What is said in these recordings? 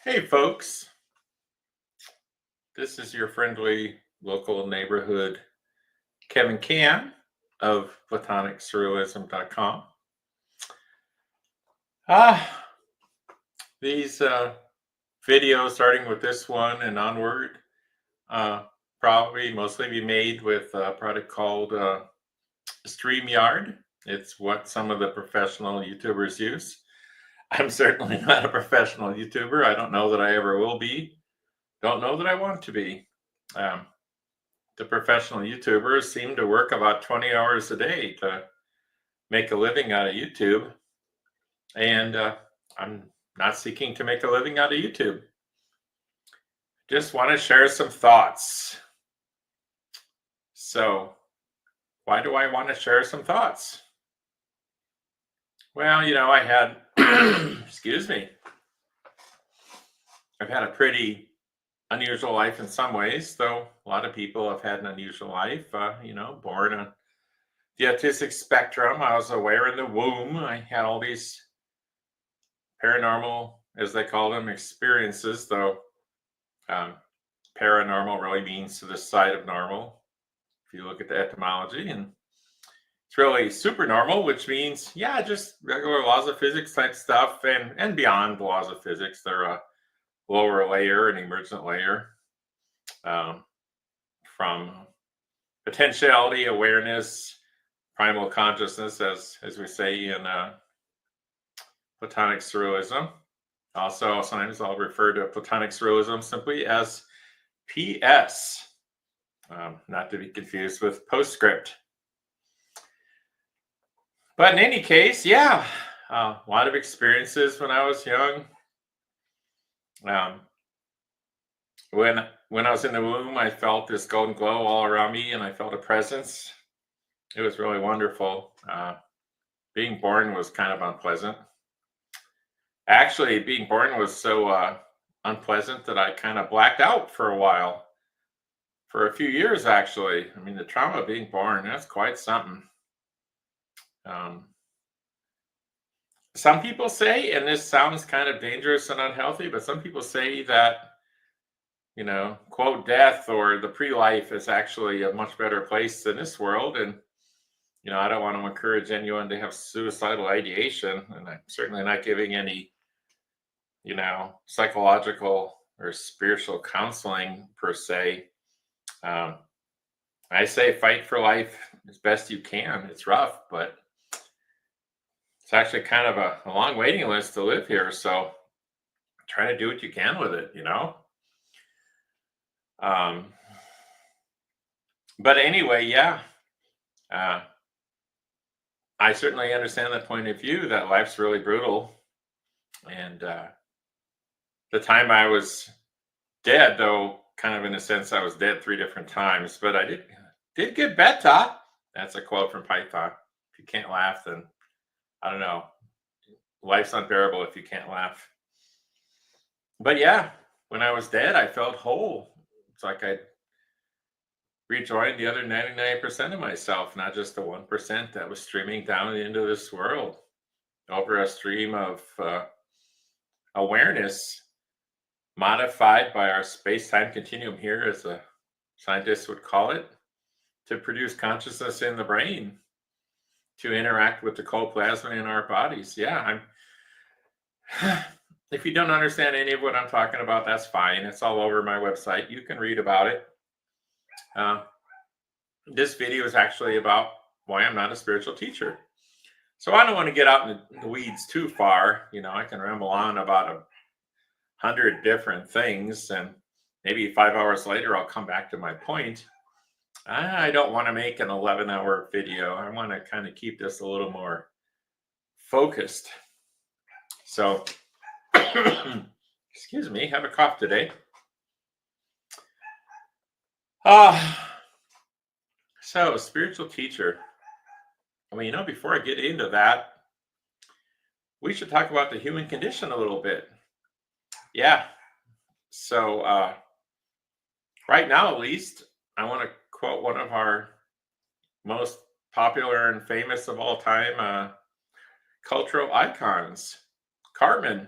Hey, folks. This is your friendly local neighborhood Kevin Can of PlatonicSurrealism.com. Ah, these videos, starting with this one and onward, uh, probably mostly be made with a product called StreamYard. It's what some of the professional YouTubers use. I'm certainly not a professional YouTuber. I don't know that I ever will be. Don't know that I want to be. Um, the professional YouTubers seem to work about 20 hours a day to make a living out of YouTube. And I'm not seeking to make a living out of YouTube. Just want to share some thoughts. So, why do I want to share some thoughts? Well, I had, excuse me, I've had a pretty unusual life in some ways, though a lot of people have had an unusual life. Born on the autistic spectrum. I was aware in the womb. I had all these paranormal, as they call them, experiences, though um, paranormal really means to the side of normal, if you look at the etymology. And it's really supernormal, which means, yeah, just regular laws of physics type stuff and beyond the laws of physics. They're a lower layer, an emergent layer um, from potentiality, awareness, primal consciousness, as we say in Platonic Surrealism. Also, sometimes I'll refer to Platonic Surrealism simply as PS, not to be confused with postscript. But in any case, yeah, a lot of experiences when I was young. Um, when I was in the womb, I felt this golden glow all around me, and I felt a presence. It was really wonderful. Being born was kind of unpleasant. Actually, being born was so unpleasant that I kind of blacked out for a while, for a few years, actually. I mean, the trauma of being born, that's quite something. Um, some people say, and this sounds kind of dangerous and unhealthy, but some people say that, quote, death or the pre-life is actually a much better place than this world. And, I don't want to encourage anyone to have suicidal ideation. And I'm certainly not giving any, psychological or spiritual counseling per se. Um, I say fight for life as best you can. It's rough, but it's actually kind of a long waiting list to live here. So try to do what you can with it. Um, but anyway, yeah, uh, I certainly understand that point of view that life's really brutal. And the time I was dead, though, kind of in a sense, I was dead 3 different times, but I did get better. That's a quote from Python. If you can't laugh, then I don't know. Life's unbearable if you can't laugh. But yeah, when I was dead, I felt whole. It's like I rejoined the other 99% of myself, not just the 1% that was streaming down into this world over a stream of awareness modified by our space-time continuum here, as a scientist would call it, to produce consciousness in the brain, to interact with the cold plasma in our bodies. Yeah, if you don't understand any of what I'm talking about, that's fine. It's all over my website. You can read about it. This video is actually about why I'm not a spiritual teacher. So I don't want to get out in the weeds too far. I can ramble on about 100 different things, and maybe 5 hours later, I'll come back to my point. I don't want to make an 11-hour video. I want to kind of keep this a little more focused. So, excuse me, have a cough today. So spiritual teacher. Before I get into that, we should talk about the human condition a little bit. Yeah. So right now, at least, I want to quote one of our most popular and famous of all time cultural icons, Cartman.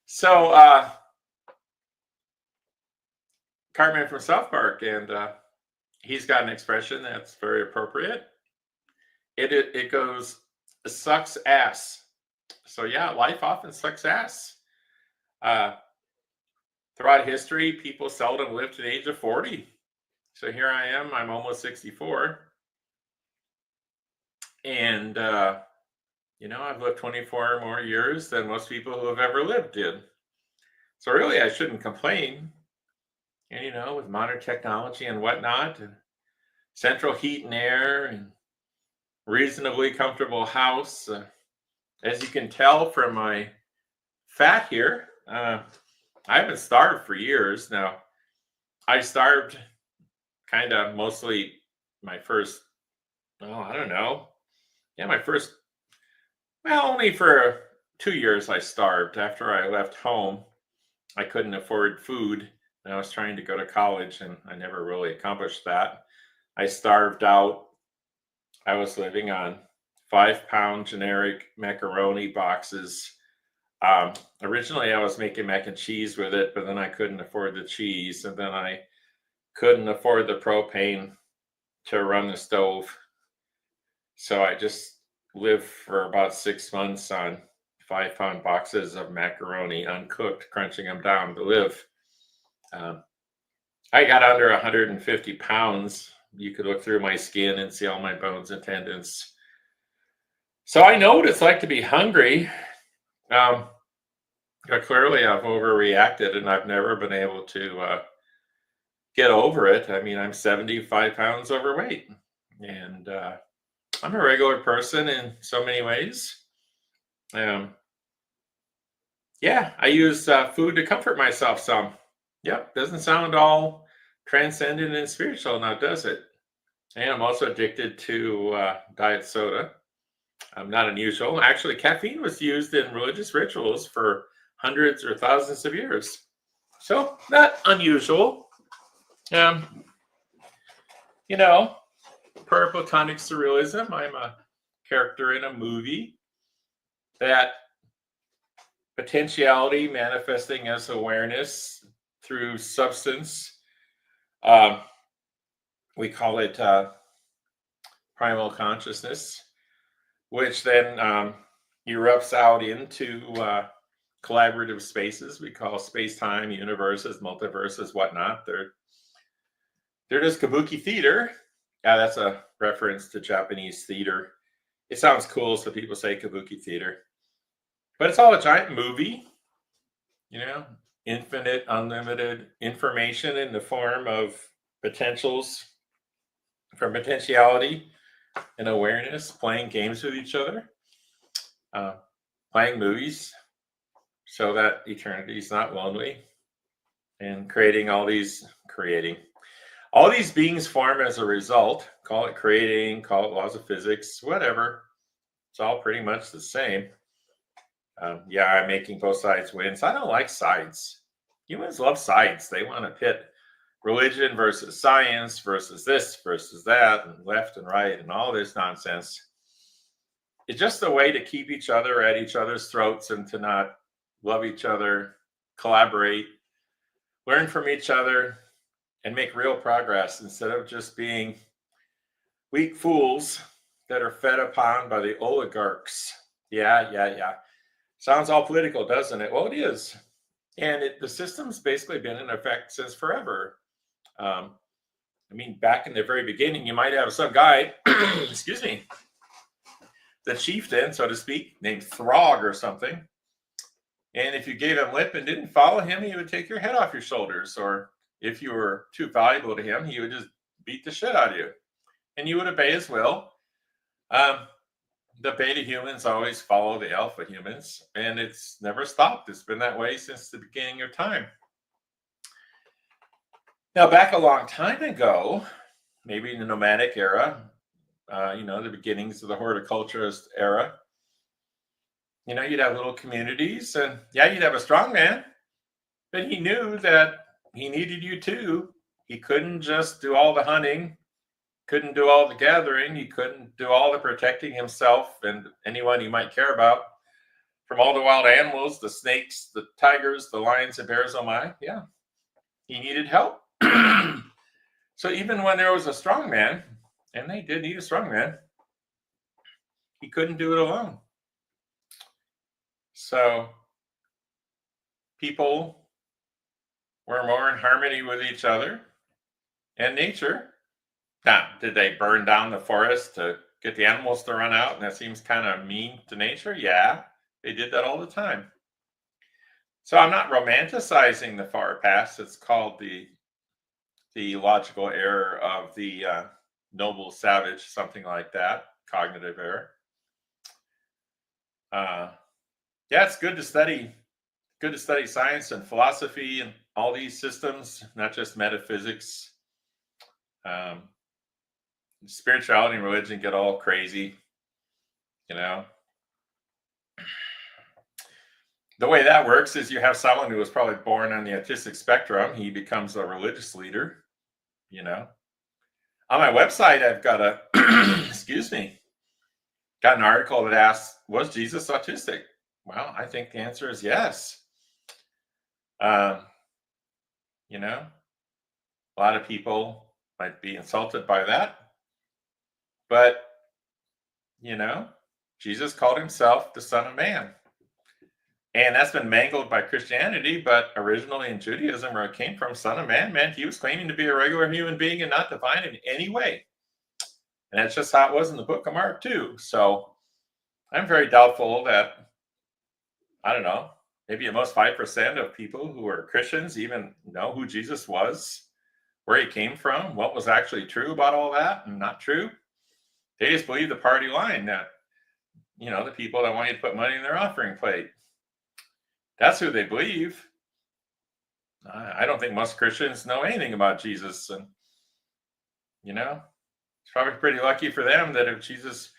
So, Cartman from South Park, and he's got an expression that's very appropriate. It goes, sucks ass. So yeah, life often sucks ass. Uh, Throughout history, people seldom live to the age of 40. So here I am, I'm almost 64. And, I've lived 24 more years than most people who have ever lived did. So really, I shouldn't complain. And, with modern technology and whatnot, and central heat and air, and reasonably comfortable house. As you can tell from my fat here, I haven't starved for years now. I starved kind of mostly my first, I don't know. Yeah, only for 2 years I starved. After I left home, I couldn't afford food. And I was trying to go to college, and I never really accomplished that. I starved out. I was living on 5-pound generic macaroni boxes. Originally, I was making mac and cheese with it, but then I couldn't afford the cheese, and then I couldn't afford the propane to run the stove. So I just lived for about 6 months on 5-pound boxes of macaroni, uncooked, crunching them down to live. I got under 150 pounds. You could look through my skin and see all my bones and tendons. So I know what it's like to be hungry. Clearly, I've overreacted, and I've never been able to get over it. I mean, I'm 75 pounds overweight, and I'm a regular person in so many ways. Yeah, I use food to comfort myself some. Yep, doesn't sound all transcendent and spiritual now, does it? And I'm also addicted to diet soda. Not unusual. Actually, caffeine was used in religious rituals for hundreds or thousands of years. So, not unusual. Per Platonic surrealism, I'm a character in a movie that potentiality manifesting as awareness through substance. We call it primal consciousness, which then erupts out into collaborative spaces we call space-time, universes, multiverses, whatnot. They're just kabuki theater. Yeah, that's a reference to Japanese theater. It sounds cool, so people say kabuki theater. But it's all a giant movie, infinite, unlimited information in the form of potentials from potentiality and awareness, playing games with each other, playing movies so that eternity is not lonely, and creating all these beings form as a result. Call it creating, call it laws of physics, whatever. It's all pretty much the same. I'm making both sides win. So I don't like sides. Humans love sides. They want to pit religion versus science versus this versus that, and left and right, and all this nonsense. It's just a way to keep each other at each other's throats and to not love each other, collaborate, learn from each other, and make real progress instead of just being weak fools that are fed upon by the oligarchs. Yeah. Sounds all political, doesn't it? Well, it is. And the system's basically been in effect since forever. Back in the very beginning, you might have some guy, excuse me, the chieftain, so to speak, named Throg or something. And if you gave him lip and didn't follow him, he would take your head off your shoulders. Or if you were too valuable to him, he would just beat the shit out of you. And you would obey his will. The beta humans always follow the alpha humans, and it's never stopped. It's been that way since the beginning of time. Now, back a long time ago, maybe in the nomadic era, the beginnings of the horticulturist era, you'd have little communities, and you'd have a strong man, but he knew that he needed you too. He couldn't just do all the hunting, couldn't do all the gathering. He couldn't do all the protecting himself and anyone he might care about from all the wild animals, the snakes, the tigers, the lions, and bears. Oh my, yeah, he needed help. So even when there was a strong man, and they did need a strong man, he couldn't do it alone. So people were more in harmony with each other and nature. Now, did they burn down the forest to get the animals to run out? And that seems kind of mean to nature. Yeah, they did that all the time. So I'm not romanticizing the far past. It's called the logical error of the noble savage, something like that, cognitive error. Yeah, it's good to study science and philosophy and all these systems, not just metaphysics. Spirituality and religion get all crazy, you know. The way that works is you have someone who was probably born on the autistic spectrum. He becomes a religious leader, you know. On my website, I've got got an article that asks, was Jesus autistic? Well, I think the answer is yes. You know, a lot of people might be insulted by that. But, you know, Jesus called himself the Son of Man. And that's been mangled by Christianity, but originally in Judaism, where it came from, Son of Man meant he was claiming to be a regular human being and not divine in any way. And that's just how it was in the book of Mark, too. So I'm very doubtful that, I don't know, maybe at most 5% of people who are Christians even know who Jesus was, where he came from, what was actually true about all that and not true. They just believe the party line that, you know, the people that want you to put money in their offering plate. That's who they believe. I don't think most Christians know anything about Jesus. And, you know, it's probably pretty lucky for them that if it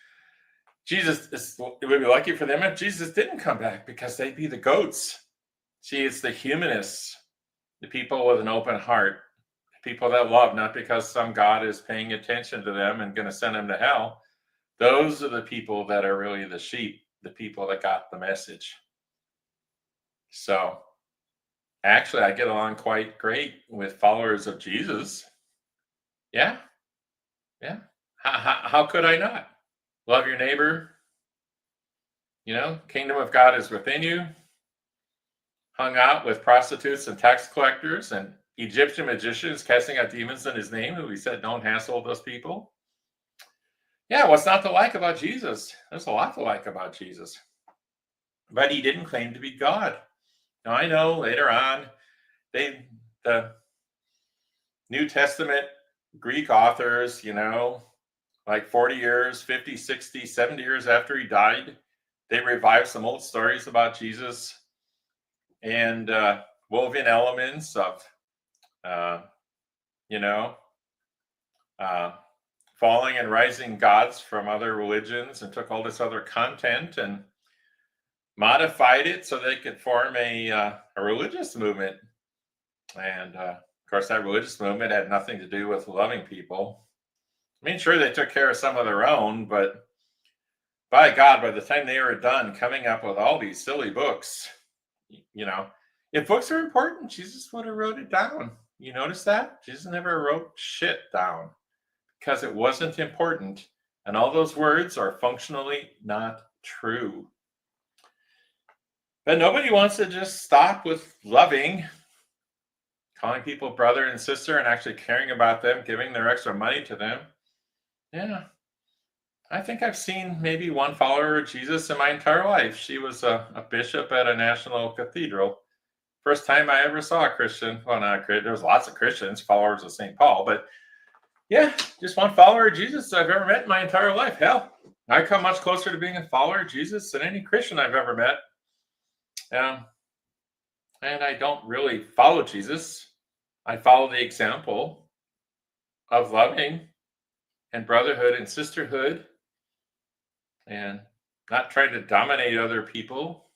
would be lucky for them if Jesus didn't come back, because they'd be the goats. See, it's the humanists, the people with an open heart, the people that love, not because some God is paying attention to them and going to send them to hell. Those are the people that are really the sheep, the people that got the message. So actually, I get along quite great with followers of Jesus. Yeah. How could I not? Love your neighbor. You know, kingdom of God is within you. Hung out with prostitutes and tax collectors and Egyptian magicians casting out demons in his name, who he said, don't hassle those people. Yeah, what's not to like about Jesus? There's a lot to like about Jesus. But he didn't claim to be God. Now, I know later on, the New Testament Greek authors, you know, like 40 years, 50, 60, 70 years after he died, they revived some old stories about Jesus and wove in elements of, you know, falling and rising gods from other religions, and took all this other content and modified it so they could form a religious movement. And of course, that religious movement had nothing to do with loving people. I mean, sure, they took care of some of their own, but by God, by the time they were done coming up with all these silly books, you know, if books are important, Jesus would have wrote it down. You notice that? Jesus never wrote shit down because it wasn't important. And all those words are functionally not true. But nobody wants to just stop with loving, calling people brother and sister, and actually caring about them, giving their extra money to them. Yeah. I think I've seen maybe one follower of Jesus in my entire life. She was a bishop at a national cathedral. First time I ever saw a Christian. Well, not a Christian. There was lots of Christians, followers of St. Paul. But yeah, just one follower of Jesus I've ever met in my entire life. Hell, I come much closer to being a follower of Jesus than any Christian I've ever met. And I don't really follow Jesus. I follow the example of loving and brotherhood and sisterhood, and not trying to dominate other people,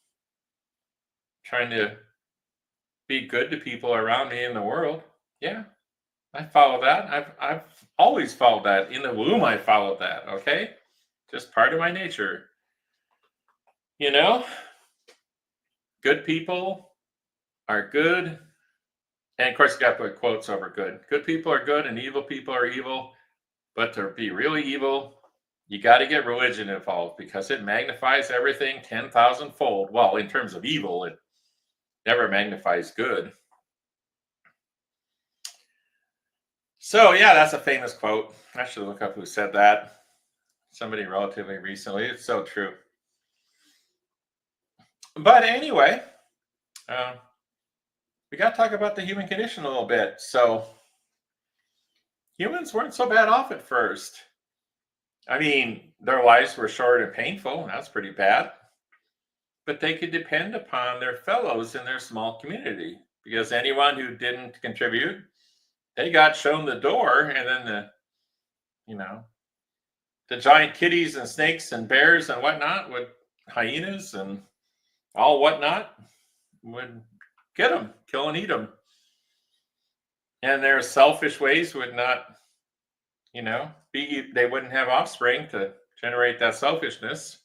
trying to be good to people around me in the world. Yeah, I follow that. I've always followed that. In the womb, I followed that. Okay, just part of my nature. You know, good people are good, and of course, you got to put quotes over good. Good people are good, and evil people are evil. But to be really evil, you got to get religion involved because it magnifies everything 10,000 fold. Well, in terms of evil, it never magnifies good. So, yeah, that's a famous quote. I should look up who said that. Somebody relatively recently. It's so true. But anyway, uh, we got to talk about the human condition a little bit. So, humans weren't so bad off at first. I mean, their lives were short and painful, and that's pretty bad. But they could depend upon their fellows in their small community because anyone who didn't contribute, they got shown the door, and then you know, the giant kitties and snakes and bears and whatnot would hyenas and all whatnot would get them, kill and eat them. And their selfish ways would not, they wouldn't have offspring to generate that selfishness.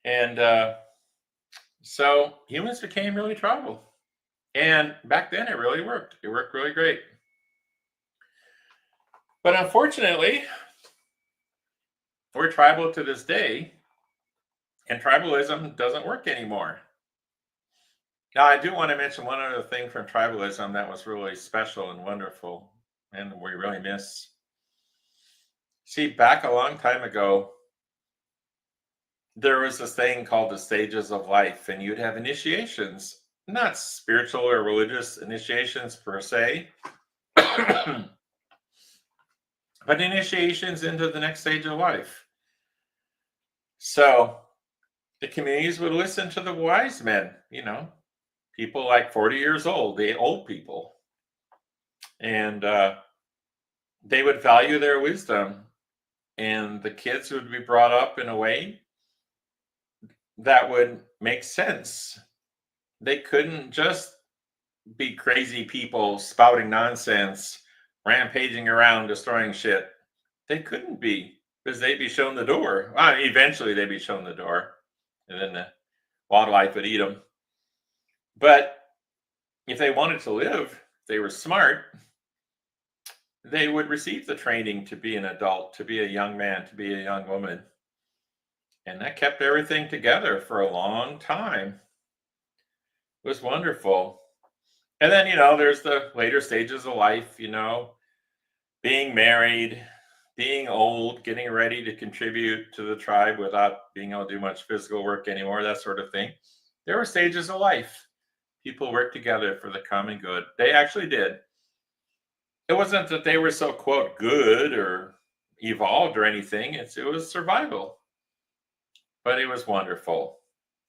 And so humans became really tribal. And back then it really worked. It worked really great. But unfortunately, we're tribal to this day, and tribalism doesn't work anymore. Now, I do want to mention one other thing from tribalism that was really special and wonderful, and we really miss. See, back a long time ago, there was this thing called the stages of life, and you'd have initiations, not spiritual or religious initiations per se, but initiations into the next stage of life. So the communities would listen to the wise men, people like 40 years old, the old people. And they would value their wisdom. And the kids would be brought up in a way that would make sense. They couldn't just be crazy people spouting nonsense, rampaging around, destroying shit. They couldn't be because they'd be shown the door. Well, eventually, they'd be shown the door, and then the wildlife would eat them. But if they wanted to live, they were smart, they would receive the training to be an adult, to be a young man, to be a young woman. And that kept everything together for a long time. It was wonderful. And then, there's the later stages of life, being married, being old, getting ready to contribute to the tribe without being able to do much physical work anymore, that sort of thing. There were stages of life. People worked together for the common good. They actually did. It wasn't that they were so, quote, good or evolved or anything. It was survival. But it was wonderful.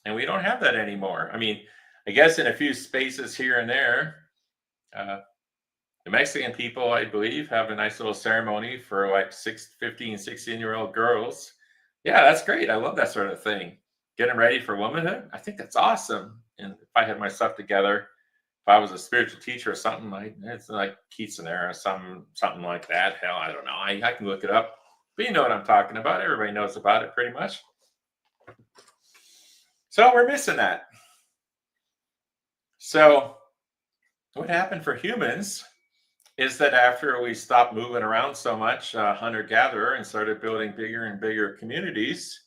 And we don't have that anymore. I mean, I guess in a few spaces here and there, the Mexican people, I believe, have a nice little ceremony for like 15, 16-year-old girls. Yeah, that's great. I love that sort of thing. Get them ready for womanhood. I think that's awesome. And if I had my stuff together, if I was a spiritual teacher or something, it's like Quinceanera, something like that. Hell, I don't know. I can look it up. But you know what I'm talking about. Everybody knows about it pretty much. So we're missing that. So what happened for humans is that after we stopped moving around so much, hunter-gatherer, and started building bigger and bigger communities,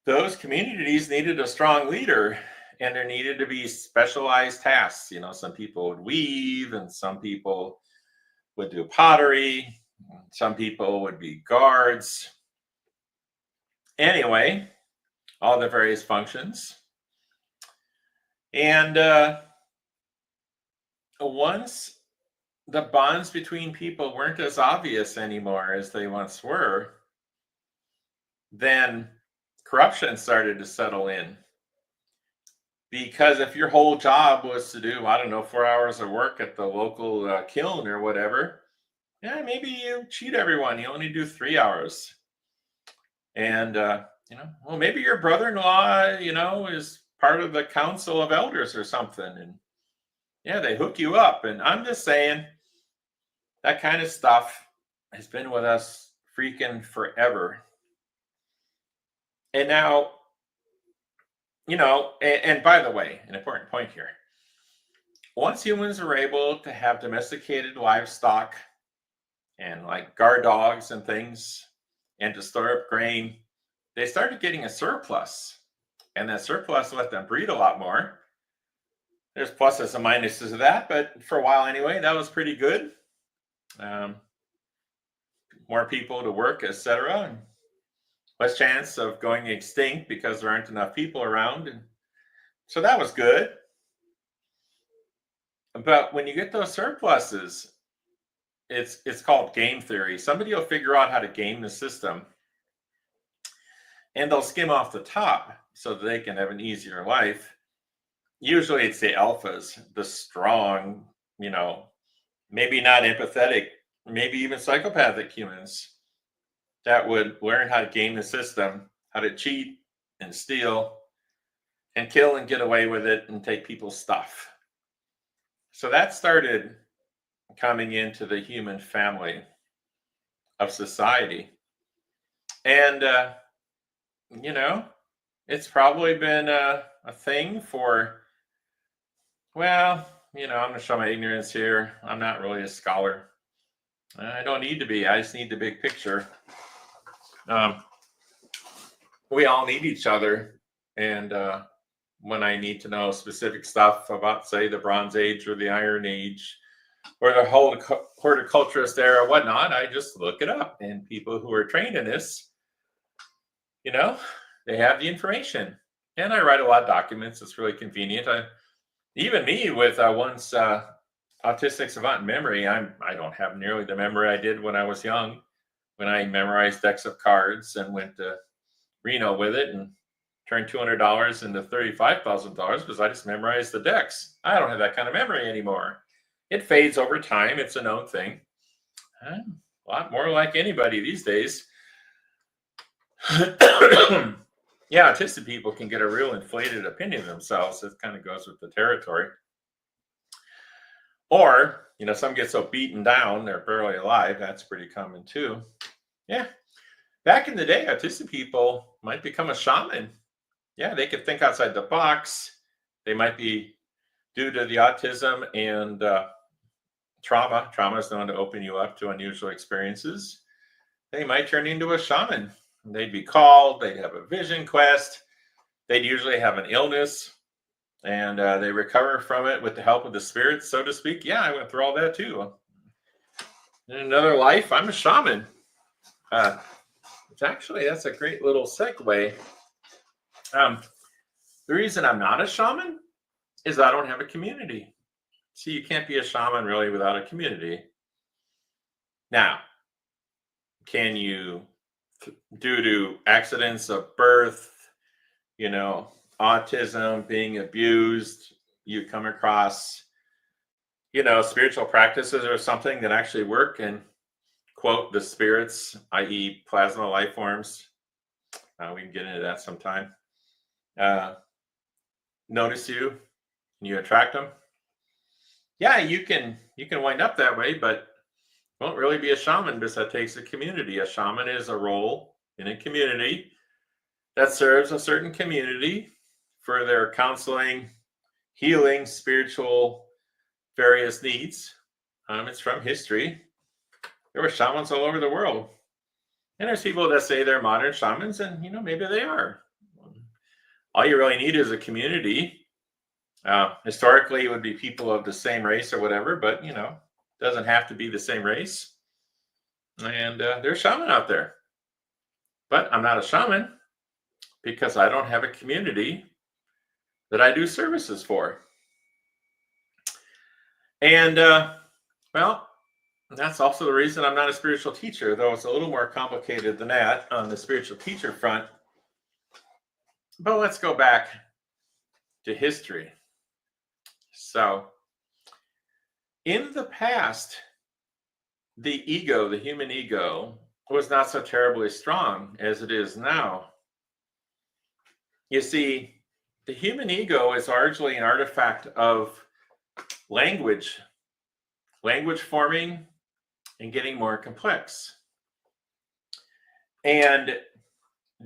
those communities needed a strong leader, and there needed to be specialized tasks. Some people would weave, and some people would do pottery. Some people would be guards. Anyway, all the various functions. And once the bonds between people weren't as obvious anymore as they once were, then corruption started to settle in. Because if your whole job was to do, 4 hours of work at the local kiln or whatever, yeah, maybe you cheat everyone. You only do 3 hours. And, well, maybe your brother-in-law, is part of the council of elders or something. And Yeah, they hook you up. And I'm just saying that kind of stuff has been with us freaking forever. And now, and by the way, an important point here. Once humans are able to have domesticated livestock and like guard dogs and things and to store up grain, they started getting a surplus. And that surplus let them breed a lot more. There's pluses and minuses of that, but for a while anyway, that was pretty good. Um, more people to work, etc. Less chance of going extinct because there aren't enough people around. And so that was good. But when you get those surpluses, it's called game theory. Somebody will figure out how to game the system and they'll skim off the top so that they can have an easier life. Usually it's the alphas, the strong, maybe not empathetic, maybe even psychopathic humans that would learn how to game the system, how to cheat and steal and kill and get away with it and take people's stuff. So that started coming into the human family of society. And, it's probably been a thing for, well, I'm going to show my ignorance here. I'm not really a scholar. I don't need to be. I just need the big picture. We all need each other. And when I need to know specific stuff about, say, the Bronze Age or the Iron Age or the whole horticulturist era, whatnot, I just look it up. And people who are trained in this, they have the information. And I write a lot of documents. It's really convenient. Even me with one's autistic savant memory, I don't have nearly the memory I did when I was young, when I memorized decks of cards and went to Reno with it and turned $200 into $35,000 because I just memorized the decks. I don't have that kind of memory anymore. It fades over time. It's a known thing. A lot more like anybody these days. Yeah, autistic people can get a real inflated opinion of themselves. It kind of goes with the territory. Or, some get so beaten down, they're barely alive. That's pretty common too. Yeah. Back in the day, autistic people might become a shaman. Yeah, they could think outside the box. They might be, due to the autism and trauma. Trauma is known to open you up to unusual experiences. They might turn into a shaman. They'd be called, they'd have a vision quest, they'd usually have an illness, and they recover from it with the help of the spirits, so to speak. Yeah, I went through all that too. In another life, I'm a shaman. That's a great little segue. The reason I'm not a shaman is I don't have a community. See, you can't be a shaman really without a community. Now, can you, due to accidents of birth, autism, being abused, you come across, spiritual practices or something that actually work and quote the spirits, i.e. plasma life forms. We can get into that sometime. Notice you and you attract them. Yeah, you can wind up that way, but won't really be a shaman because that takes a community. A shaman is a role in a community that serves a certain community for their counseling, healing, spiritual, various needs. It's from history. There were shamans all over the world. And there's people that say they're modern shamans, and maybe they are. All you really need is a community. Historically, it would be people of the same race or whatever, but doesn't have to be the same race. And there's shaman out there. But I'm not a shaman because I don't have a community that I do services for. And that's also the reason I'm not a spiritual teacher, though it's a little more complicated than that on the spiritual teacher front. But let's go back to history. So, in the past, the human ego, was not so terribly strong as it is now. You see, the human ego is largely an artifact of language forming and getting more complex. And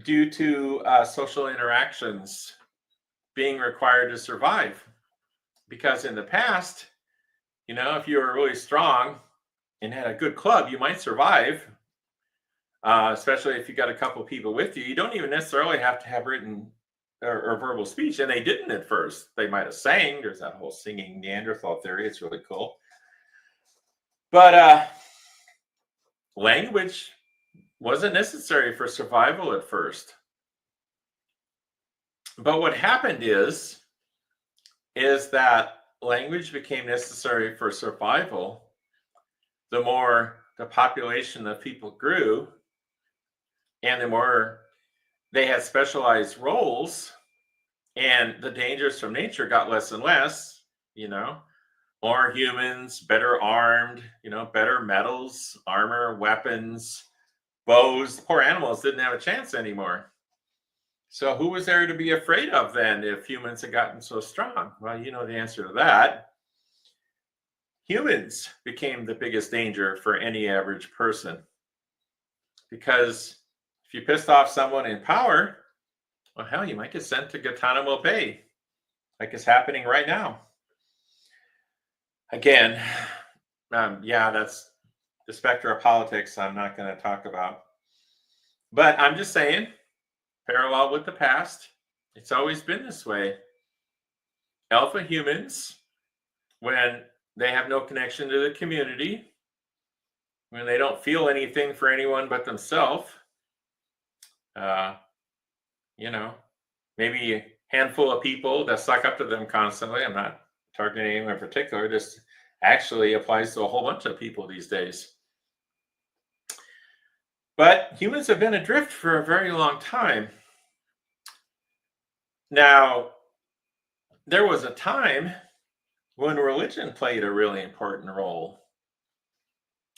due to social interactions being required to survive. Because in the past, if you were really strong and had a good club, you might survive, especially if you got a couple people with you. You don't even necessarily have to have written or verbal speech, and they didn't at first. They might have sang. There's that whole singing Neanderthal theory. It's really cool. But language wasn't necessary for survival at first. But what happened is that language became necessary for survival the more the population of people grew, and the more they had specialized roles, and the dangers from nature got less and less, more humans, better armed, better metals, armor, weapons, bows. Poor animals didn't have a chance anymore. So who was there to be afraid of then if humans had gotten so strong? Well, you know the answer to that. Humans became the biggest danger for any average person. Because if you pissed off someone in power, well, hell, you might get sent to Guantanamo Bay, like is happening right now. Again, that's the specter of politics I'm not going to talk about. But I'm just saying, parallel with the past, it's always been this way. Alpha humans, when they have no connection to the community, when they don't feel anything for anyone but themselves, maybe a handful of people that suck up to them constantly. I'm not targeting anyone in particular. This actually applies to a whole bunch of people these days. But humans have been adrift for a very long time. Now, there was a time when religion played a really important role.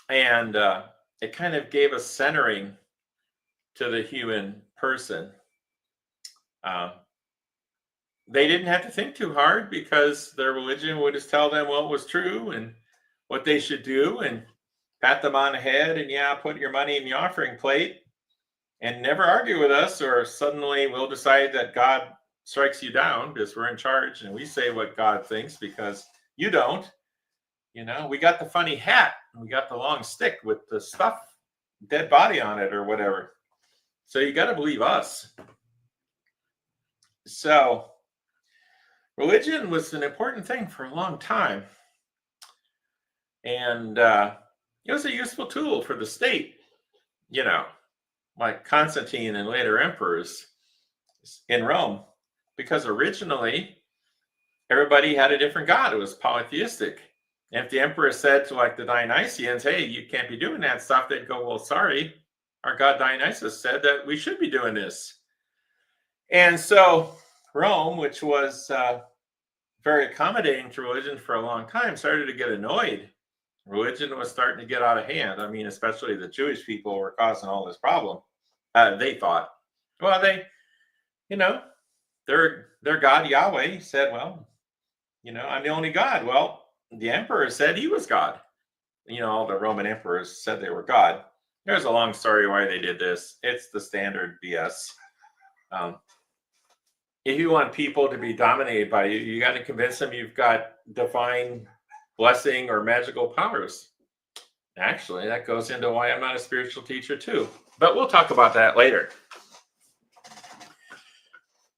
And it kind of gave a centering to the human person. They didn't have to think too hard because their religion would just tell them what was true and what they should do and pat them on the head and put your money in the offering plate and never argue with us, or suddenly we'll decide that God strikes you down because we're in charge and we say what God thinks because you don't. We got the funny hat and we got the long stick with the stuff, dead body on it or whatever. So you got to believe us. So religion was an important thing for a long time. And it was a useful tool for the state, like Constantine and later emperors in Rome, because originally everybody had a different god. It was polytheistic. And if the emperor said to the Dionysians, hey, you can't be doing that stuff, they'd go, well, sorry, our god Dionysus said that we should be doing this. And so Rome, which was very accommodating to religion for a long time, started to get annoyed. Religion was starting to get out of hand. I mean, especially the Jewish people were causing all this problem. They thought, well, their God Yahweh said, well, I'm the only God. Well, the emperor said he was God. All the Roman emperors said they were God. There's a long story why they did this. It's the standard BS. If you want people to be dominated by you, you got to convince them you've got divine blessing or magical powers. Actually, that goes into why I'm not a spiritual teacher too. But we'll talk about that later.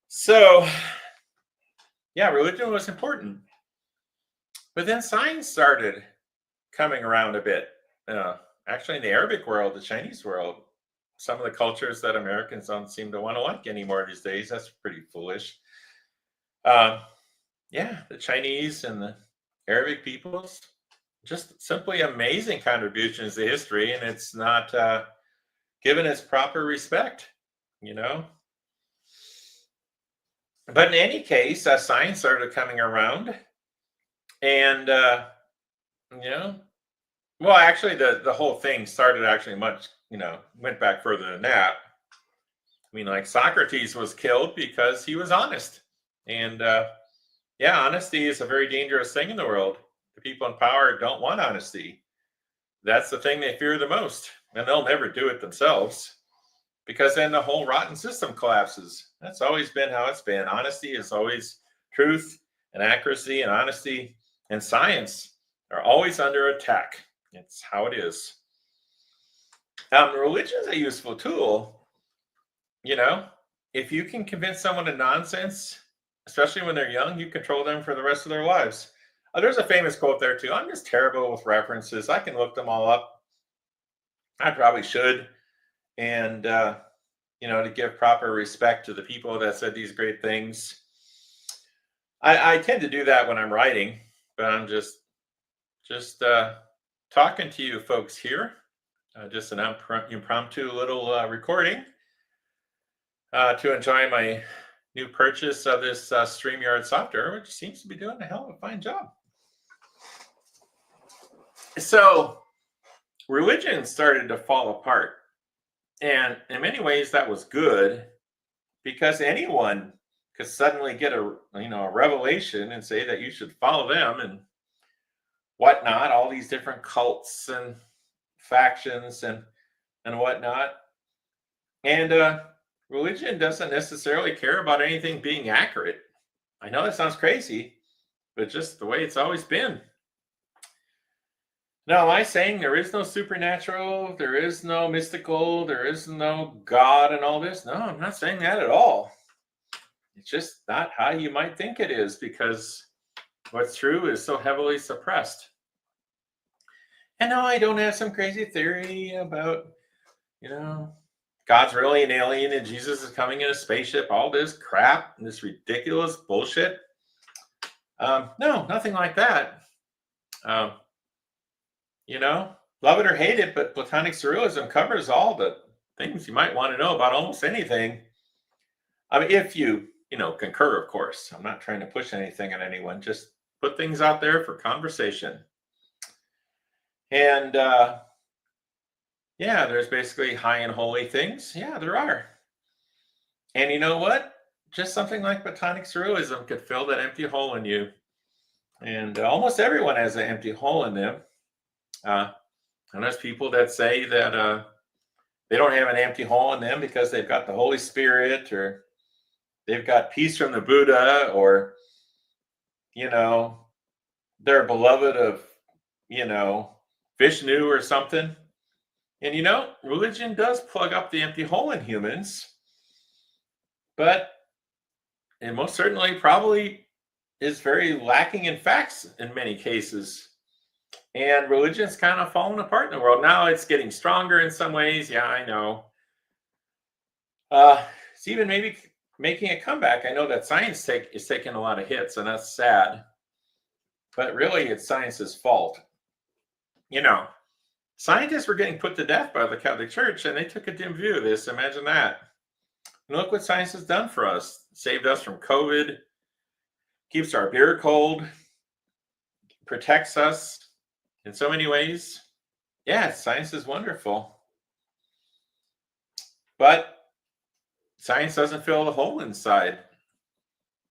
So, religion was important. But then science started coming around a bit. Actually, in the Arabic world, the Chinese world, some of the cultures that Americans don't seem to want to like anymore these days. That's pretty foolish. The Chinese and the Arabic peoples, just simply amazing contributions to history, and it's not given its proper respect, But in any case, science started coming around, and actually, the whole thing started actually much, went back further than that. I mean, Socrates was killed because he was honest, and honesty is a very dangerous thing in the world. The people in power don't want honesty. That's the thing they fear the most, and they'll never do it themselves because then the whole rotten system collapses. That's always been how it's been. Honesty is always truth, and accuracy and honesty and science are always under attack. It's how it is. Religion is a useful tool. You know, if you can convince someone of nonsense, especially when they're young, you control them for the rest of their lives. There's a famous quote there too. I'm just terrible with references. I can look them all up. I probably should. And, to give proper respect to the people that said these great things. I tend to do that when I'm writing, but I'm just talking to you folks here. Just an impromptu little recording to enjoy my new purchase of this StreamYard software, which seems to be doing a hell of a fine job. So religion started to fall apart. And in many ways that was good because anyone could suddenly get a revelation and say that you should follow them and whatnot, all these different cults and factions and whatnot. And religion doesn't necessarily care about anything being accurate. I know that sounds crazy, but just the way it's always been. Now, am I saying there is no supernatural, there is no mystical, there is no God and all this? No, I'm not saying that at all. It's just not how you might think it is because what's true is so heavily suppressed. And no, I don't have some crazy theory about, God's really an alien and Jesus is coming in a spaceship, all this crap and this ridiculous bullshit. No, nothing like that. Love it or hate it, but Platonic Surrealism covers all the things you might want to know about almost anything. I mean, if you, concur, of course. I'm not trying to push anything on anyone, just put things out there for conversation. And there's basically high and holy things. Yeah, there are. And you know what? Just something like Platonic Surrealism could fill that empty hole in you. And almost everyone has an empty hole in them. And there's people that say that they don't have an empty hole in them because they've got the Holy Spirit or they've got peace from the Buddha or, they're beloved of, Vishnu or something. And, religion does plug up the empty hole in humans, but it most certainly probably is very lacking in facts in many cases. And religion's kind of fallen apart in the world. Now it's getting stronger in some ways. Yeah, I know. It's even maybe making a comeback. I know that science is taking a lot of hits, and that's sad. But really, it's science's fault. Scientists were getting put to death by the Catholic Church, and they took a dim view of this. Imagine that. And look what science has done for us. Saved us from COVID, keeps our beer cold, protects us in so many ways. Yeah, science is wonderful. But science doesn't fill the hole inside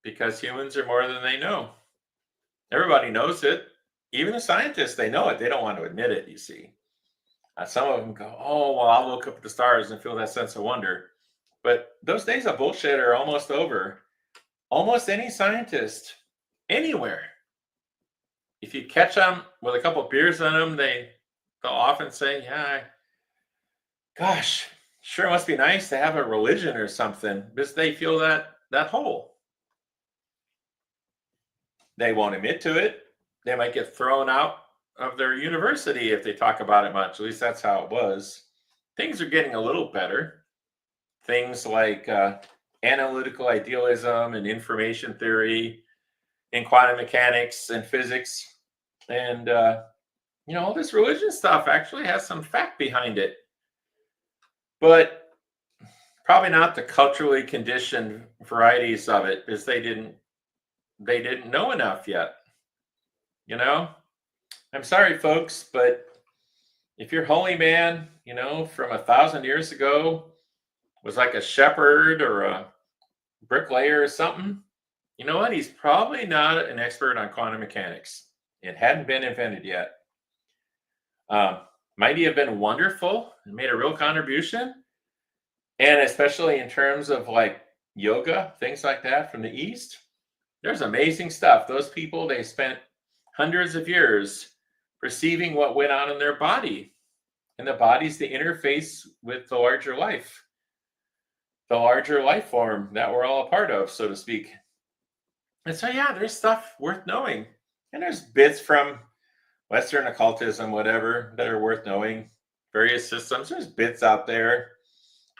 because humans are more than they know. Everybody knows it. Even the scientists, they know it. They don't want to admit it, you see. Some of them go, oh, well, I'll look up at the stars and feel that sense of wonder. But those days of bullshit are almost over. Almost any scientist, anywhere, if you catch them with a couple of beers on them, they'll often say, yeah, gosh, sure must be nice to have a religion or something, because they feel that hole. They won't admit to it. They might get thrown out of their university if they talk about it much. At least that's how it was. Things are getting a little better. Things like analytical idealism and information theory and quantum mechanics and physics. And, all this religion stuff actually has some fact behind it. But probably not the culturally conditioned varieties of it, because they didn't know enough yet. I'm sorry, folks, but if your holy man, from 1,000 years ago was like a shepherd or a bricklayer or something, you know what? He's probably not an expert on quantum mechanics. It hadn't been invented yet. Might he have been wonderful and made a real contribution? And especially in terms of like yoga, things like that from the East, there's amazing stuff. Those people, they spent hundreds of years perceiving what went on in their body. And the body's the interface with the larger life form that we're all a part of, so to speak. And so, yeah, there's stuff worth knowing. And there's bits from Western occultism, whatever, that are worth knowing. Various systems, there's bits out there.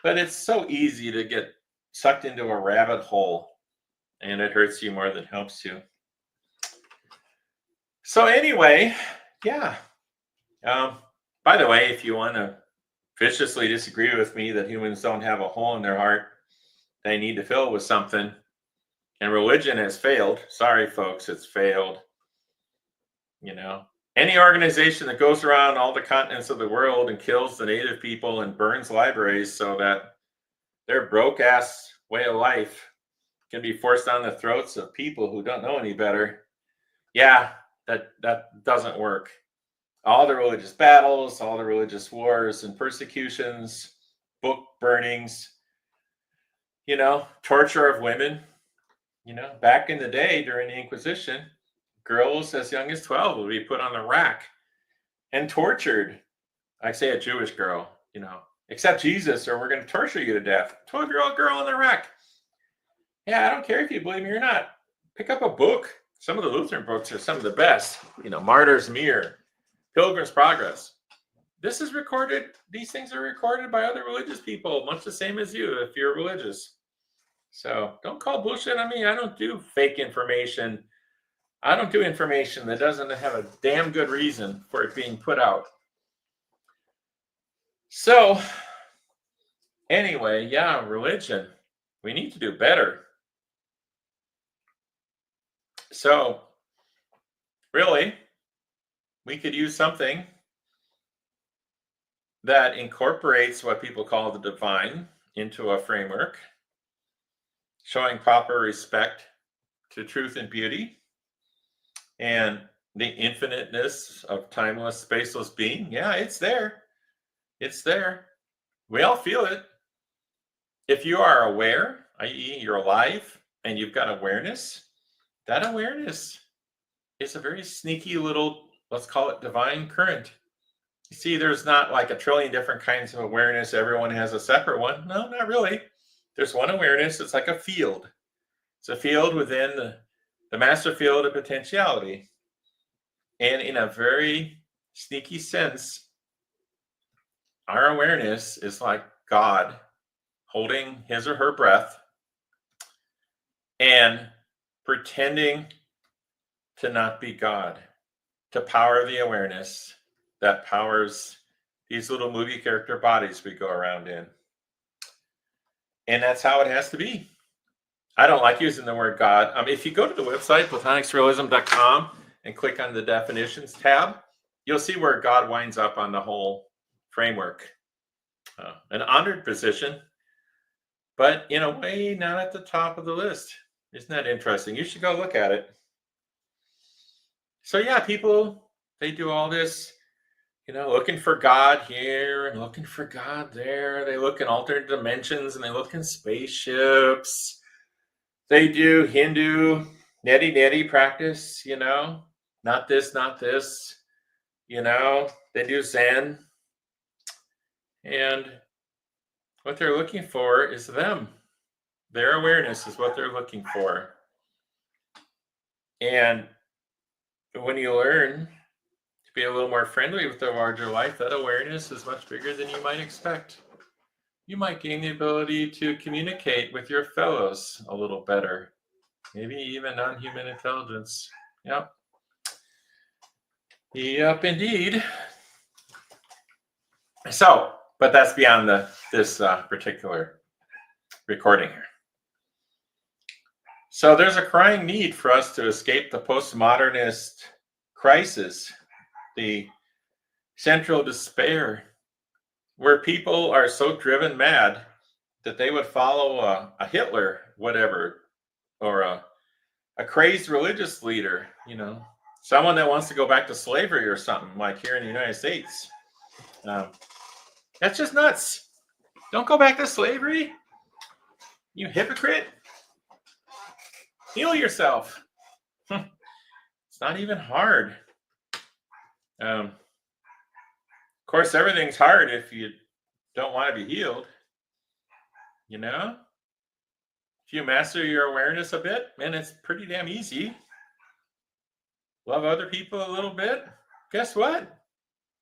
But it's so easy to get sucked into a rabbit hole, and it hurts you more than helps you. So anyway, yeah. By the way, if you want to viciously disagree with me that humans don't have a hole in their heart they need to fill with something, and religion has failed. Sorry, folks, it's failed. You know, any organization that goes around all the continents of the world and kills the native people and burns libraries so that their broke-ass way of life can be forced on the throats of people who don't know any better. Yeah, that doesn't work. All the religious battles, all the religious wars and persecutions, book burnings, you know, torture of women. You know, back in the day during the Inquisition, girls as young as 12 would be put on the rack and tortured. I say a Jewish girl, you know, accept Jesus or we're going to torture you to death. 12-year-old girl on the rack. Yeah, I don't care if you believe me or not. Pick up a book. Some of the Lutheran books are some of the best. You know, Martyr's Mirror, Pilgrim's Progress. This is recorded. These things are recorded by other religious people, much the same as you if you're religious. So don't call bullshit on me. I don't do fake information. I don't do information that doesn't have a damn good reason for it being put out. So anyway, yeah, religion. We need to do better. So really, we could use something that incorporates what people call the divine into a framework, showing proper respect to truth and beauty and the infiniteness of timeless, spaceless being. Yeah, it's there. It's there. We all feel it. If you are aware, i.e., you're alive and you've got awareness, that awareness is a very sneaky little, let's call it divine current. You see, there's not like a trillion different kinds of awareness. Everyone has a separate one. No, not really. There's one awareness. It's like a field. It's a field within the master field of potentiality. And in a very sneaky sense, our awareness is like God holding his or her breath and pretending to not be God, to power the awareness that powers these little movie character bodies we go around in. And that's how it has to be. I don't like using the word God. If you go to the website, platonicsurrealism.com, and click on the definitions tab, you'll see where God winds up on the whole framework. An honored position, but in a way, not at the top of the list. Isn't that interesting? You should go look at it. So yeah, people, they do all this, you know, looking for God here and looking for God there. They look in alternate dimensions and they look in spaceships. They do Hindu neti practice, you know, not this, you know, they do Zen. And what they're looking for is them. Their awareness is what they're looking for. And when you learn to be a little more friendly with the larger life, that awareness is much bigger than you might expect. You might gain the ability to communicate with your fellows a little better. Maybe even non-human intelligence. Yep. Yep, indeed. So, but that's beyond this particular recording here. So there's a crying need for us to escape the postmodernist crisis, the central despair, where people are so driven mad that they would follow a Hitler, whatever, or a crazed religious leader, you know, someone that wants to go back to slavery or something, like here in the United States. That's just nuts. Don't go back to slavery, you hypocrite. Heal yourself. It's not even hard. Of course, everything's hard if you don't want to be healed. You know? If you master your awareness a bit, man, it's pretty damn easy. Love other people a little bit. Guess what?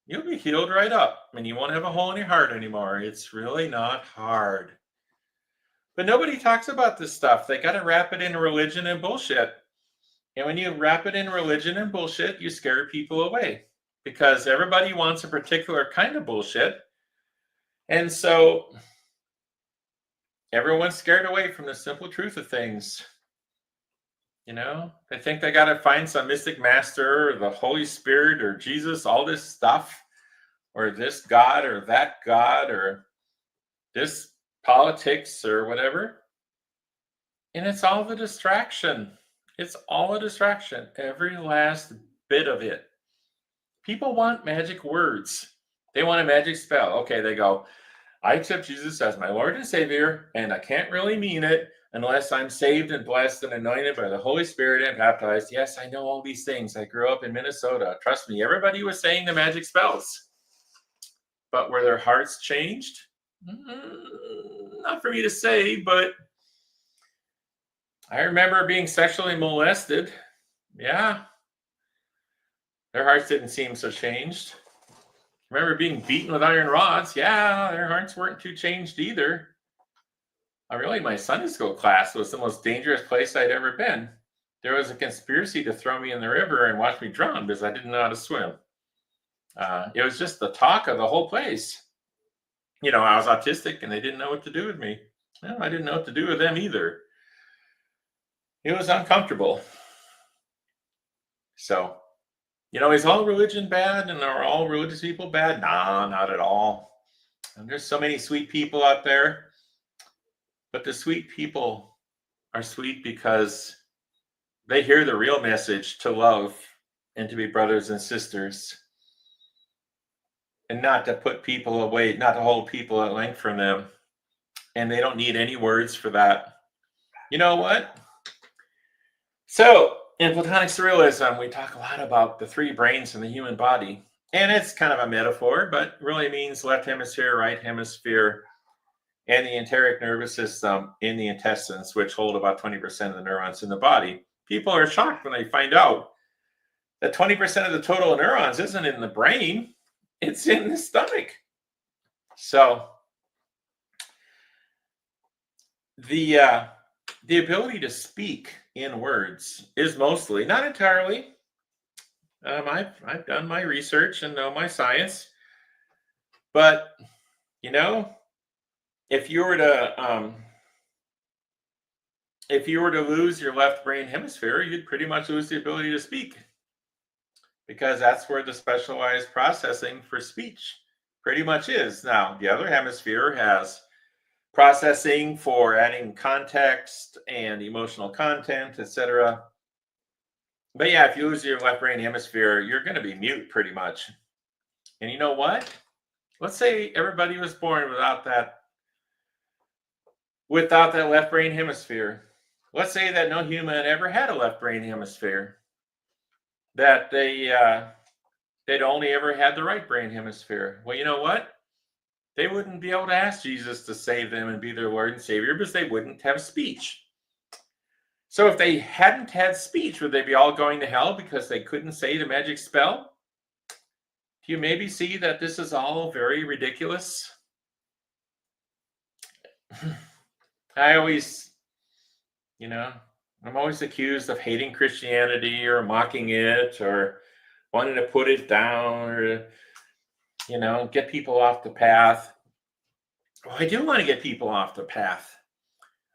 You'll be healed right up and you won't have a hole in your heart anymore. It's really not hard. But nobody talks about this stuff. They got to wrap it in religion and bullshit. And when you wrap it in religion and bullshit, you scare people away because everybody wants a particular kind of bullshit. And so everyone's scared away from the simple truth of things. You know, they think they got to find some mystic master or the Holy Spirit or Jesus, all this stuff, or this God or that God or this politics or whatever. And it's all the distraction. It's all a distraction. Every last bit of it. People want magic words. They want a magic spell. Okay, they go, I accept Jesus as my Lord and Savior, and I can't really mean it unless I'm saved and blessed and anointed by the Holy Spirit and baptized. Yes, I know all these things. I grew up in Minnesota. Trust me, everybody was saying the magic spells. But were their hearts changed? Not for me to say, but I remember being sexually molested. Yeah. Their hearts didn't seem so changed. I remember being beaten with iron rods. Yeah, their hearts weren't too changed either. Really, my Sunday school class was the most dangerous place I'd ever been. There was a conspiracy to throw me in the river and watch me drown because I didn't know how to swim. It was just the talk of the whole place. You know, I was autistic and they didn't know what to do with me. Well, I didn't know what to do with them either. It was uncomfortable. So, you know, is all religion bad and are all religious people bad? Nah, not at all. And there's so many sweet people out there. But the sweet people are sweet because they hear the real message to love and to be brothers and sisters. And not to put people away, not to hold people at length from them. And they don't need any words for that. You know what? So, in Platonic Surrealism, we talk a lot about the three brains in the human body. And it's kind of a metaphor, but really means left hemisphere, right hemisphere, and the enteric nervous system in the intestines, which hold about 20% of the neurons in the body. People are shocked when they find out that 20% of the total neurons isn't in the brain, it's in the stomach. So the ability to speak in words is mostly, not entirely. I've done my research and know my science, but you know, if you were to lose your left brain hemisphere, you'd pretty much lose the ability to speak, because that's where the specialized processing for speech pretty much is. Now, the other hemisphere has processing for adding context and emotional content, etc. But yeah, if you lose your left brain hemisphere, you're going to be mute pretty much. And you know what? Let's say everybody was born without that left brain hemisphere. Let's say that no human ever had a left brain hemisphere, that they'd only ever had the right brain hemisphere. Well, you know what? They wouldn't be able to ask Jesus to save them and be their Lord and Savior because they wouldn't have speech. So if they hadn't had speech, would they be all going to hell because they couldn't say the magic spell? Do you maybe see that this is all very ridiculous? I always, I'm always accused of hating Christianity or mocking it or wanting to put it down or, get people off the path. Well, I do want to get people off the path.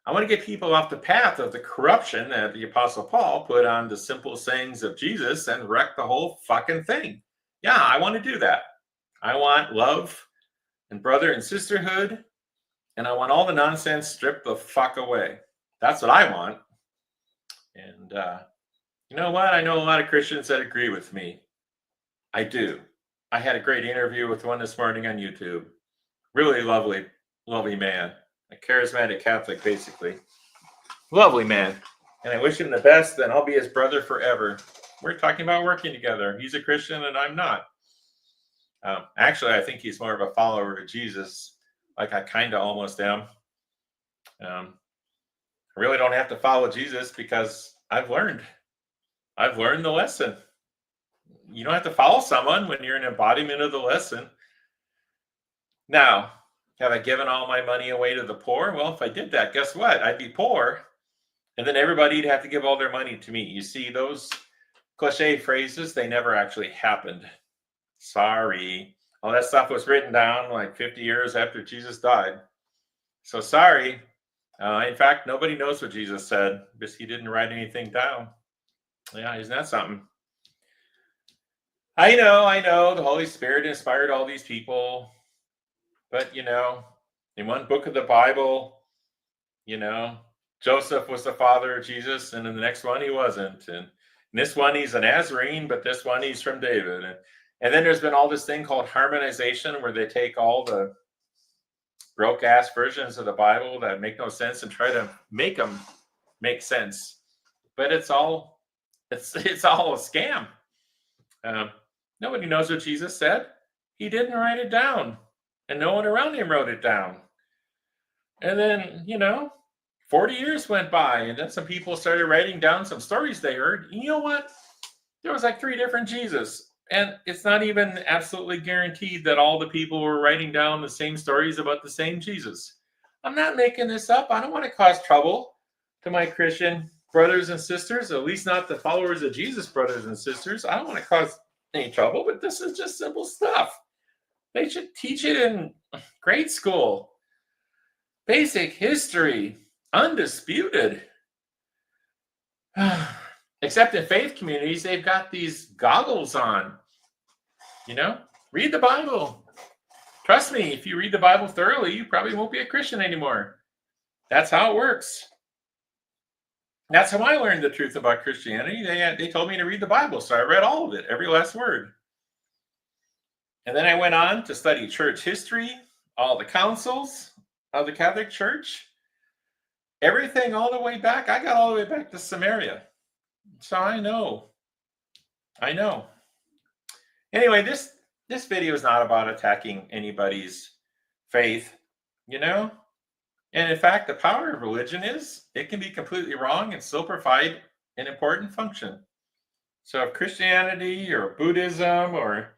I want to get people off the path of the corruption that the Apostle Paul put on the simple sayings of Jesus and wreck the whole fucking thing. Yeah, I want to do that. I want love and brother and sisterhood, and I want all the nonsense stripped the fuck away. That's what I want. And, You know what? I know a lot of Christians that agree with me. I do. I had a great interview with one this morning on YouTube. Really lovely, lovely man. A charismatic Catholic, basically. Lovely man. And I wish him the best, and I'll be his brother forever. We're talking about working together. He's a Christian, and I'm not. Actually, I think he's more of a follower of Jesus, like I kind of almost am. I really don't have to follow Jesus because I've learned. I've learned the lesson. You don't have to follow someone when you're an embodiment of the lesson. Now, have I given all my money away to the poor? Well, if I did that, guess what? I'd be poor. And then everybody'd have to give all their money to me. You see, those cliche phrases, they never actually happened. Sorry. All that stuff was written down like 50 years after Jesus died. So sorry. In fact, nobody knows what Jesus said because he didn't write anything down. Yeah, isn't that something? I know. The Holy Spirit inspired all these people. But, in one book of the Bible, Joseph was the father of Jesus, and in the next one, he wasn't. And in this one, he's a Nazarene, but this one, he's from David. And then there's been all this thing called harmonization, where they take all the broke-ass versions of the Bible that make no sense and try to make them make sense. But it's all a scam. Nobody knows what Jesus said. He didn't write it down, and no one around him wrote it down. And then, 40 years went by, and then some people started writing down some stories they heard. You know what? There was like 3 different Jesus. And it's not even absolutely guaranteed that all the people were writing down the same stories about the same Jesus. I'm not making this up. I don't want to cause trouble to my Christian brothers and sisters, at least not the followers of Jesus brothers and sisters. I don't want to cause any trouble, but this is just simple stuff. They should teach it in grade school. Basic history, undisputed. Except in faith communities, they've got these goggles on. Read the Bible. Trust me, if you read the Bible thoroughly, you probably won't be a Christian anymore. That's how it works. That's how I learned the truth about Christianity. They told me to read the Bible, so I read all of it, every last word. And then I went on to study church history, all the councils of the Catholic Church, everything all the way back. I got all the way back to Samaria. So I know. Anyway, this video is not about attacking anybody's faith, And in fact, the power of religion is it can be completely wrong and still provide an important function. So if Christianity or Buddhism or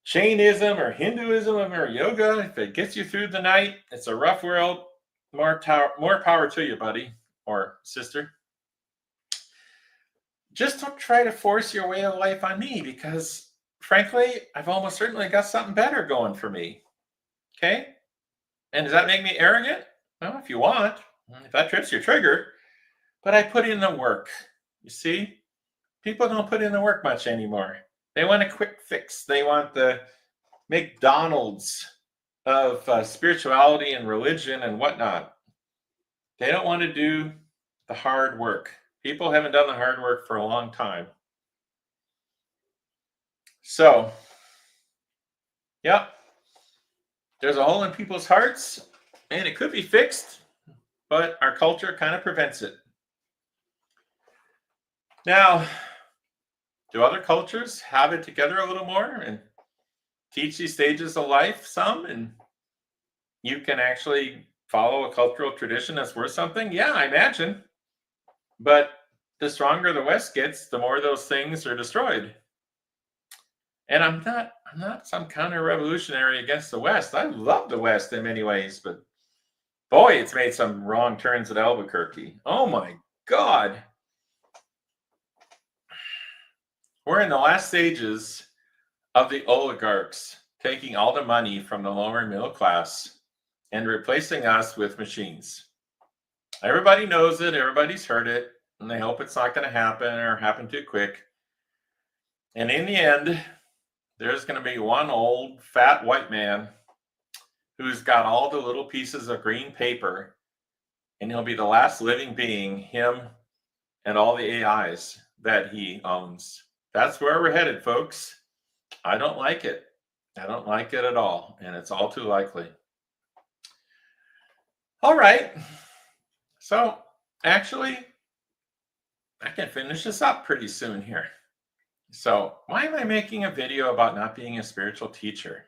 Shainism or Hinduism or yoga, if it gets you through the night, it's a rough world, more power to you, buddy or sister. Just don't try to force your way of life on me because, frankly, I've almost certainly got something better going for me. Okay? And does that make me arrogant? Well, if you want, if that trips your trigger. But I put in the work. You see? People don't put in the work much anymore. They want a quick fix. They want the McDonald's of spirituality and religion and whatnot. They don't want to do the hard work. People haven't done the hard work for a long time. So, there's a hole in people's hearts, and it could be fixed, but our culture kind of prevents it. Now, do other cultures have it together a little more and teach these stages of life some, and you can actually follow a cultural tradition that's worth something? Yeah, I imagine. But the stronger the West gets, the more those things are destroyed. And I'm not some counter-revolutionary against the West. I love the West in many ways, but boy, it's made some wrong turns at Albuquerque. Oh my God. We're in the last stages of the oligarchs taking all the money from the lower middle class and replacing us with machines. Everybody knows it. Everybody's heard it. And they hope it's not going to happen or happen too quick. And in the end, there's going to be one old fat white man who's got all the little pieces of green paper, and he'll be the last living being, him and all the AIs. that he owns. That's where we're headed, folks. I don't like it. I don't like it at all, and it's all too likely. All right. So, actually, I can finish this up pretty soon here. So, why am I making a video about not being a spiritual teacher?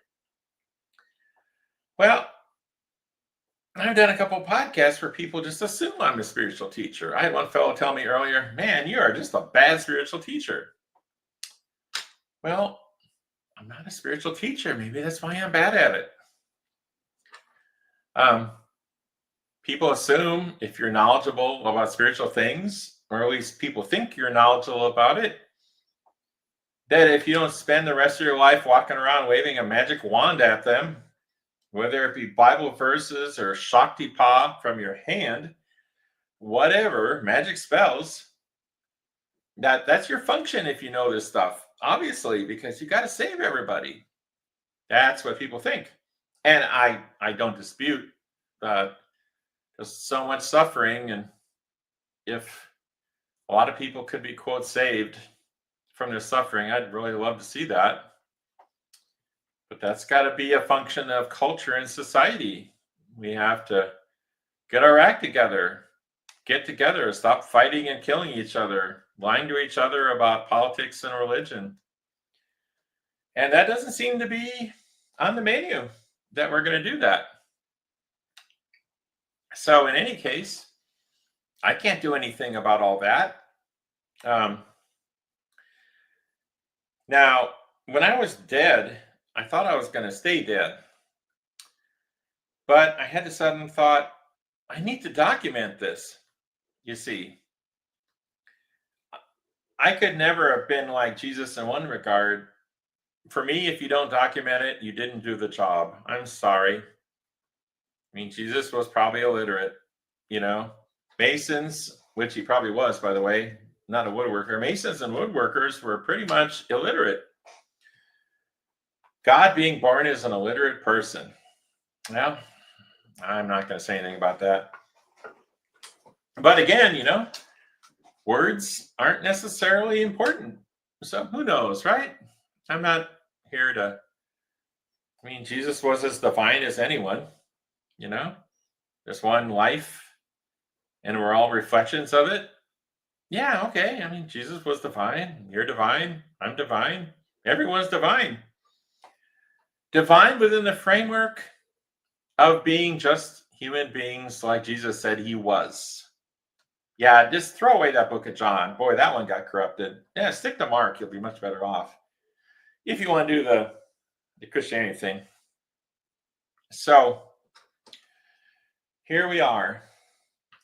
Well, I've done a couple podcasts where people just assume I'm a spiritual teacher. I had one fellow tell me earlier, man, you are just a bad spiritual teacher. Well, I'm not a spiritual teacher. Maybe that's why I'm bad at it. People assume if you're knowledgeable about spiritual things, or at least people think you're knowledgeable about it, that if you don't spend the rest of your life walking around waving a magic wand at them, whether it be Bible verses or Shaktipa from your hand, whatever, magic spells, that's your function if you know this stuff, obviously, because you got to save everybody. That's what people think. And I don't dispute that there's so much suffering, and if a lot of people could be, quote, saved from their suffering, I'd really love to see that. But that's got to be a function of culture and society. We have to get our act together, get together, stop fighting and killing each other, lying to each other about politics and religion. And that doesn't seem to be on the menu that we're going to do that. So in any case, I can't do anything about all that. Now, when I was dead, I thought I was going to stay dead. But I had the sudden thought, I need to document this. You see, I could never have been like Jesus in one regard. For me, if you don't document it, you didn't do the job. I'm sorry. I mean, Jesus was probably illiterate, you know. Masons, which he probably was, by the way, not a woodworker. Masons and woodworkers were pretty much illiterate. God being born as an illiterate person. Well, I'm not going to say anything about that. But again, you know, words aren't necessarily important. So who knows, right? I'm not here to, I mean, Jesus was as divine as anyone, you know, there's one life and we're all reflections of it. Yeah, okay. I mean, Jesus was divine. You're divine. I'm divine. Everyone's divine. Divine within the framework of being just human beings like Jesus said he was. Yeah, just throw away that book of John. Boy, that one got corrupted. Yeah, stick to Mark. You'll be much better off if you want to do the Christianity thing. So here we are.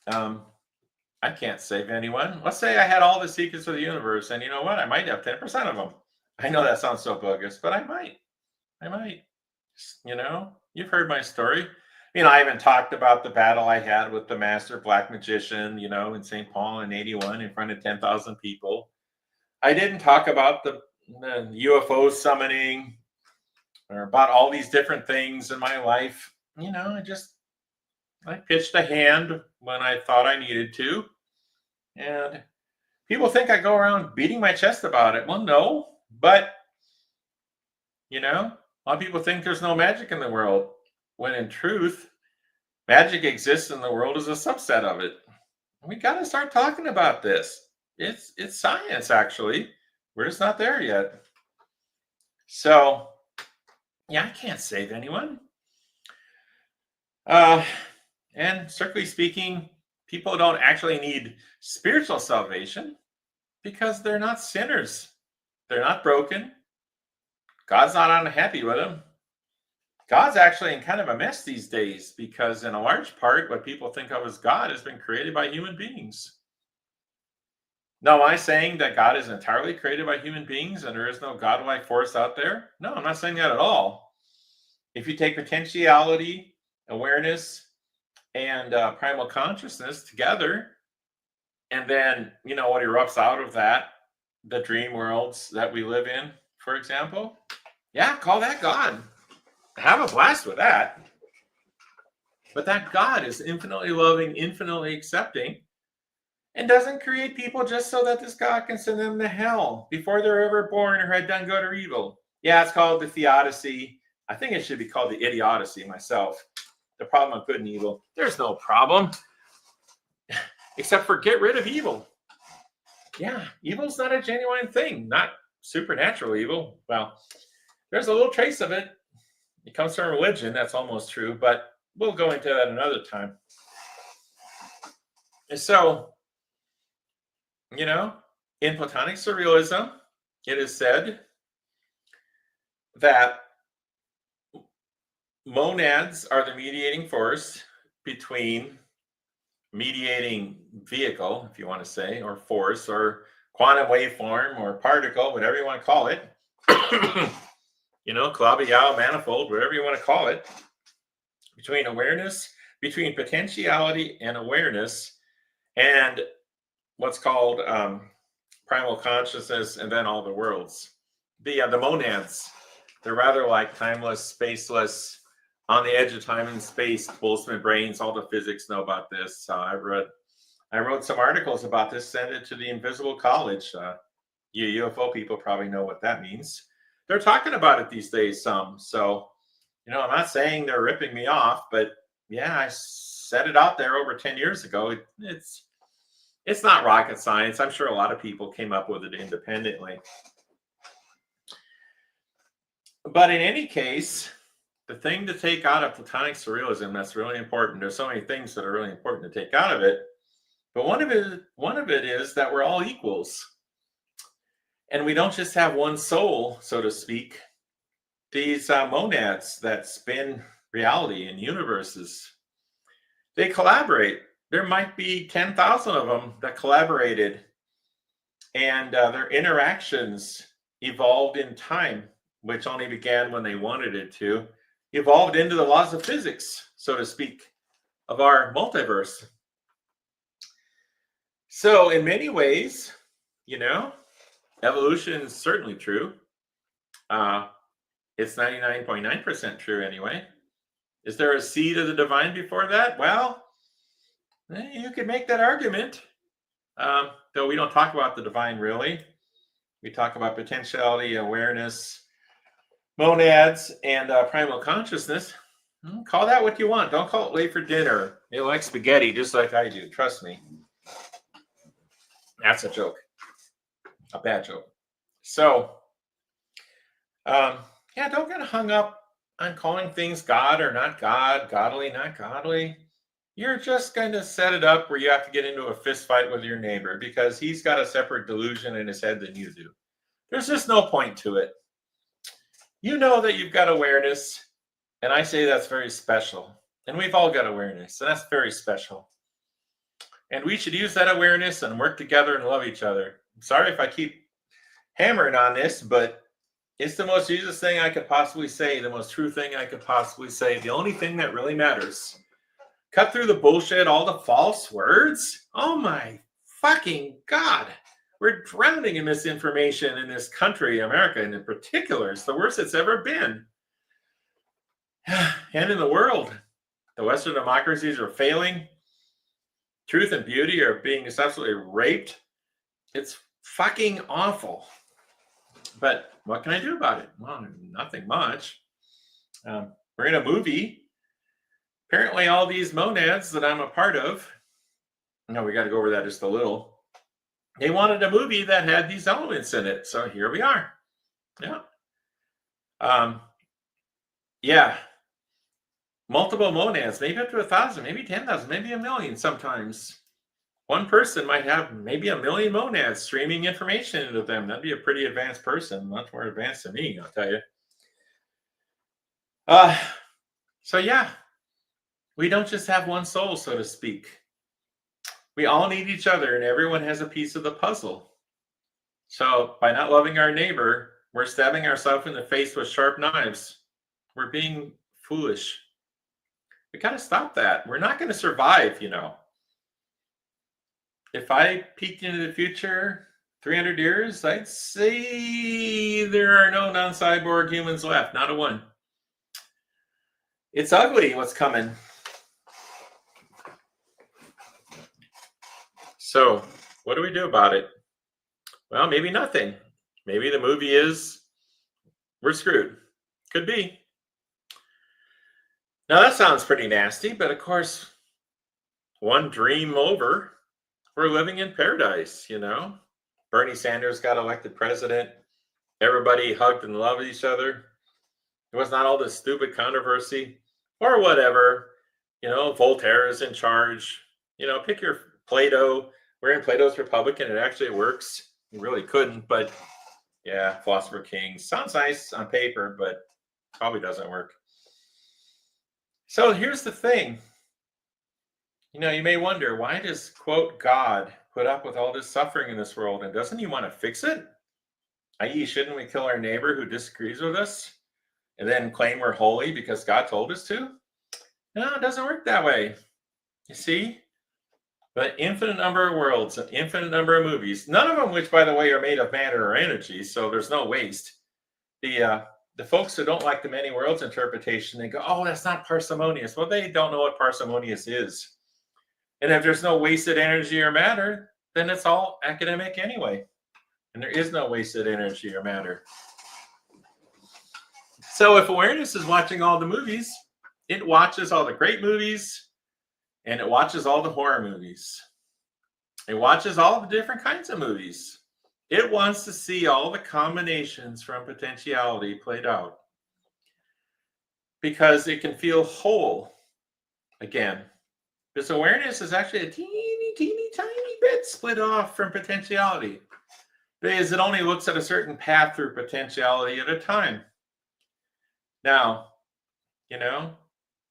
I can't save anyone. Let's say I had all the secrets of the universe, and you know what? I might have 10% of them. I know that sounds so bogus, but I might. You know, you've heard my story. You know, I haven't talked about the battle I had with the master black magician, you know, in St. Paul in 81 in front of 10,000 people. I didn't talk about the UFO summoning or about all these different things in my life. You know, I pitched a hand when I thought I needed to. And people think I go around beating my chest about it. Well, no, but, you know, a lot of people think there's no magic in the world, when in truth, magic exists in the world as a subset of it. We got to start talking about this. It's science, actually. We're just not there yet. So, yeah, I can't save anyone. And strictly speaking, people don't actually need spiritual salvation because they're not sinners. They're not broken. God's not unhappy with them. God's actually in kind of a mess these days because in a large part, what people think of as God has been created by human beings. Now, am I saying that God is entirely created by human beings and there is no godlike force out there? No, I'm not saying that at all. If you take potentiality, awareness, and primal consciousness together, and then, you know, what erupts out of that, the dream worlds that we live in, for example, yeah, call that God. Have a blast with that. But that God is infinitely loving, infinitely accepting, and doesn't create people just so that this God can send them to hell before they're ever born or had done good or evil. Yeah, it's called the theodicy. I think it should be called the idiocy myself. The problem of good and evil. There's no problem. Except for get rid of evil. Yeah, evil's not a genuine thing, not supernatural evil. Well, there's a little trace of it. It comes from religion, that's almost true, but we'll go into that another time. So, in Platonic surrealism, it is said that monads are the mediating force between mediating vehicle, if you want to say, or force, or quantum waveform, or particle, whatever you want to call it. Calabi-Yau manifold, whatever you want to call it, between awareness, between potentiality and awareness, and what's called primal consciousness, and then all the worlds. The monads, they're rather like timeless, spaceless, on the edge of time and space, Boltzmann brains. All the physics know about this. I wrote some articles about this, sent it to the Invisible College. You UFO people probably know what that means. They're talking about it these days some. So, I'm not saying they're ripping me off, but yeah, I set it out there over 10 years ago. It's not rocket science. I'm sure a lot of people came up with it independently. But in any case, the thing to take out of Platonic surrealism that's really important, there's so many things that are really important to take out of it, but one of it is that we're all equals. And we don't just have one soul, so to speak. These monads that spin reality and universes, they collaborate. There might be 10,000 of them that collaborated, and their interactions evolved in time, which only began when they wanted it to, evolved into the laws of physics, so to speak, of our multiverse. So in many ways, evolution is certainly true. It's 99.9% true anyway. Is there a seed of the divine before that? Well, you could make that argument. Though we don't talk about the divine really. We talk about potentiality, awareness, monads, and primal consciousness. Call that what you want. Don't call it late for dinner. It likes spaghetti just like I do. Trust me. That's a joke. A bad joke. So, don't get hung up on calling things God or not God, godly, not godly. You're just going to set it up where you have to get into a fist fight with your neighbor because he's got a separate delusion in his head than you do. There's just no point to it. You know that you've got awareness, and I say that's very special. And we've all got awareness, and that's very special. And we should use that awareness and work together and love each other. I'm sorry if I keep hammering on this, but it's the most Jesus thing I could possibly say, the most true thing I could possibly say, the only thing that really matters. Cut through the bullshit, all the false words. Oh my fucking God. We're drowning in misinformation in this country, America, and in particular, it's the worst it's ever been. And in the world, the Western democracies are failing. Truth and beauty are being absolutely raped. It's fucking awful. But what can I do about it? Well, nothing much. We're in a movie. Apparently, all these monads that I'm a part of, we got to go over that just a little. They wanted a movie that had these elements in it. So here we are. Yeah. Multiple monads, maybe up to 1,000, maybe 10,000, maybe 1,000,000 sometimes. One person might have maybe 1,000,000 monads streaming information into them. That'd be a pretty advanced person, much more advanced than me, I'll tell you. So yeah, we don't just have one soul, so to speak. We all need each other, and everyone has a piece of the puzzle. So by not loving our neighbor, we're stabbing ourselves in the face with sharp knives. We're being foolish. We got to stop that. We're not going to survive, If I peeked into the future 300 years, I'd say there are no non-cyborg humans left, not a one. It's ugly what's coming. So, what do we do about it? Well, maybe nothing. Maybe the movie is we're screwed. Could be. Now, that sounds pretty nasty, but of course, one dream over, we're living in paradise, you know? Bernie Sanders got elected president. Everybody hugged and loved each other. It was not all this stupid controversy or whatever. You know, Voltaire is in charge. You know, pick your Plato. We're in Plato's Republican. It actually works. You really couldn't, but yeah, Philosopher King. Sounds nice on paper, but probably doesn't work. So here's the thing. You know, you may wonder, why does, quote, God put up with all this suffering in this world? And doesn't he want to fix it? I.e., shouldn't we kill our neighbor who disagrees with us and then claim we're holy because God told us to? No, it doesn't work that way. You see? But infinite number of worlds, an infinite number of movies, none of them, which, by the way, are made of matter or energy, so there's no waste. The folks who don't like the many worlds interpretation, they go, oh, that's not parsimonious. Well, they don't know what parsimonious is. And if there's no wasted energy or matter, then it's all academic anyway. And there is no wasted energy or matter. So if awareness is watching all the movies, it watches all the great movies, and it watches all the horror movies. It watches all the different kinds of movies. It wants to see all the combinations from potentiality played out. Because it can feel whole again. This awareness is actually a teeny tiny bit split off from potentiality. Because it only looks at a certain path through potentiality at a time. Now, you know,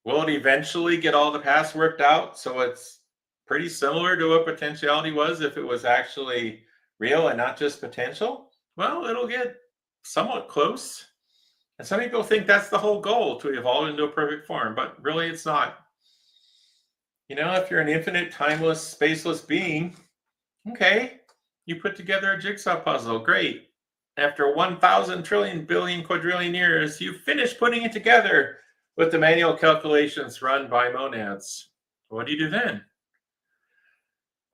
will it eventually get all the paths worked out so it's pretty similar to what potentiality was if it was actually real and not just potential? Well, it'll get somewhat close. And some people think that's the whole goal, to evolve into a perfect form, but really it's not. You know, if you're an infinite, timeless, spaceless being, okay, you put together a jigsaw puzzle, great. After 1,000 trillion, billion, quadrillion years, you finish putting it together with the manual calculations run by monads. What do you do then?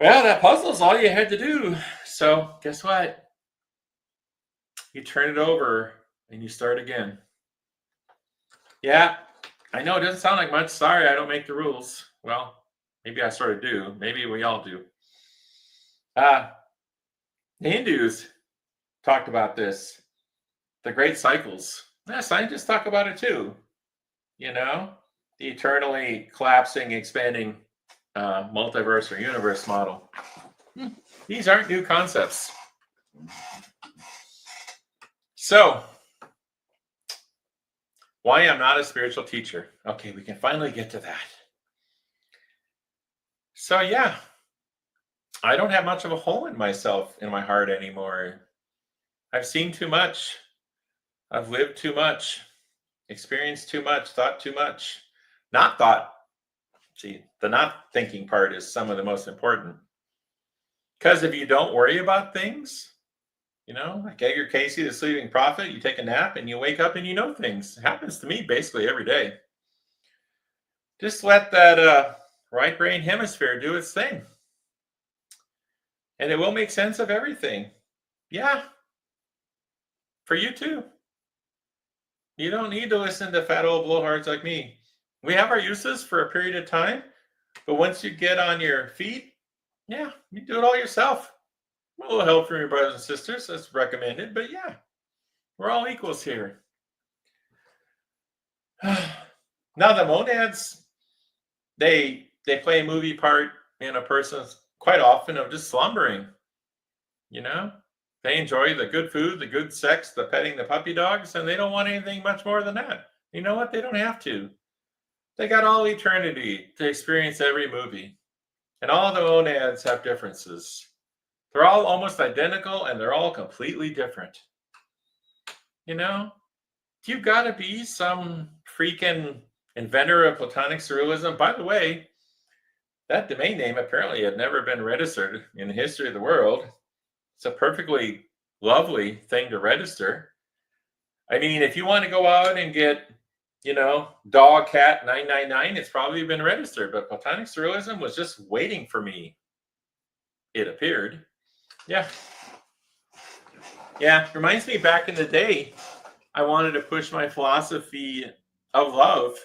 Well, that puzzle's all you had to do. So guess what? You turn it over and you start again. Yeah, I know it doesn't sound like much. Sorry, I don't make the rules. Well, maybe I sort of do. Maybe we all do. The Hindus talked about this. The great cycles. Yeah, scientists talk about it too. You know, the eternally collapsing, expanding multiverse or universe model. These aren't new concepts. So, why I'm not a spiritual teacher. Okay, we can finally get to that. So, yeah, I don't have much of a hole in myself, in my heart anymore. I've seen too much. I've lived too much, experienced too much, thought too much. Not thought. See, the not thinking part is some of the most important. Because if you don't worry about things, you know, like Edgar Casey, the sleeping prophet, you take a nap and you wake up and you know things. It happens to me basically every day. Just let that right brain hemisphere do its thing. And it will make sense of everything. Yeah. For you too. You don't need to listen to fat old blowhards like me. We have our uses for a period of time, but once you get on your feet, yeah, you do it all yourself. A little help from your brothers and sisters, that's recommended, but yeah, we're all equals here. Now the monads, they play a movie part in a person's quite often of just slumbering. You know, they enjoy the good food, the good sex, the petting the puppy dogs, and they don't want anything much more than that. You know what? They don't have to. They got all eternity to experience every movie. And all the monads have differences. They're all almost identical and they're all completely different. You know, you've got to be some freaking inventor of Platonic surrealism. By the way, that domain name apparently had never been registered in the history of the world. It's a perfectly lovely thing to register. I mean, if you want to go out and get, you know, dog cat 999, it's probably been registered, but Platonic surrealism was just waiting for me. it appeared. Yeah. Yeah. Reminds me back in the day, I wanted to push my philosophy of love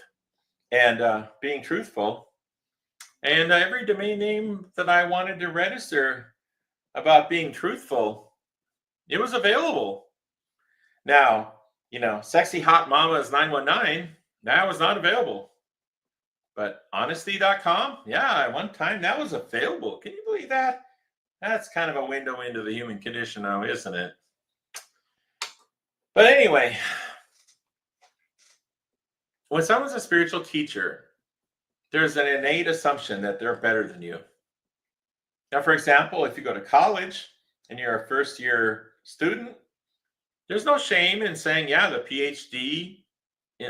and being truthful. And every domain name that I wanted to register about being truthful, it was available. Now, sexy hot mamas 919, that was not available. But honesty.com, yeah, at one time that was available. Can you believe that? That's kind of a window into the human condition now, isn't it? But anyway, when someone's a spiritual teacher, there's an innate assumption that they're better than you. Now, for example, if you go to college and you're a first year student, there's no shame in saying, yeah, the PhD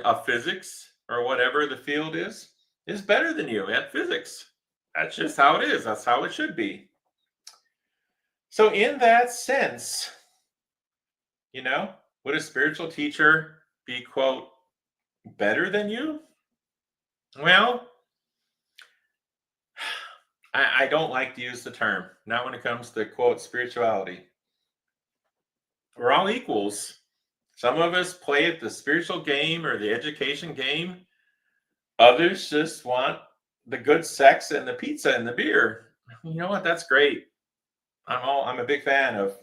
of physics or whatever the field is better than you at physics. That's just how it is. That's how it should be. So, in that sense, would a spiritual teacher be, quote, better than you? Well, I don't like to use the term, not when it comes to, quote, spirituality. We're all equals. Some of us play at the spiritual game or the education game. Others just want the good sex and the pizza and the beer. You know what? That's great. I'm a big fan of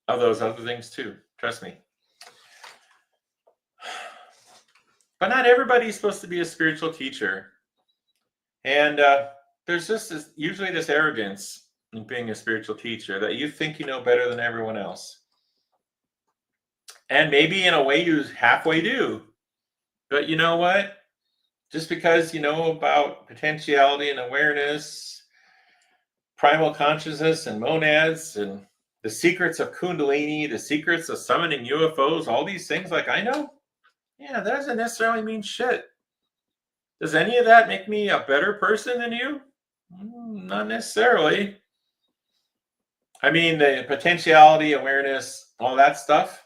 those other things too. Trust me. But not everybody's supposed to be a spiritual teacher. And there's just usually this arrogance in being a spiritual teacher that you think you know better than everyone else. And maybe in a way you halfway do. But you know what? Just because you know about potentiality and awareness, primal consciousness and monads, and the secrets of Kundalini, the secrets of summoning UFOs, all these things like I know, yeah, that doesn't necessarily mean shit. Does any of that make me a better person than you? Not necessarily. I mean, the potentiality, awareness, all that stuff,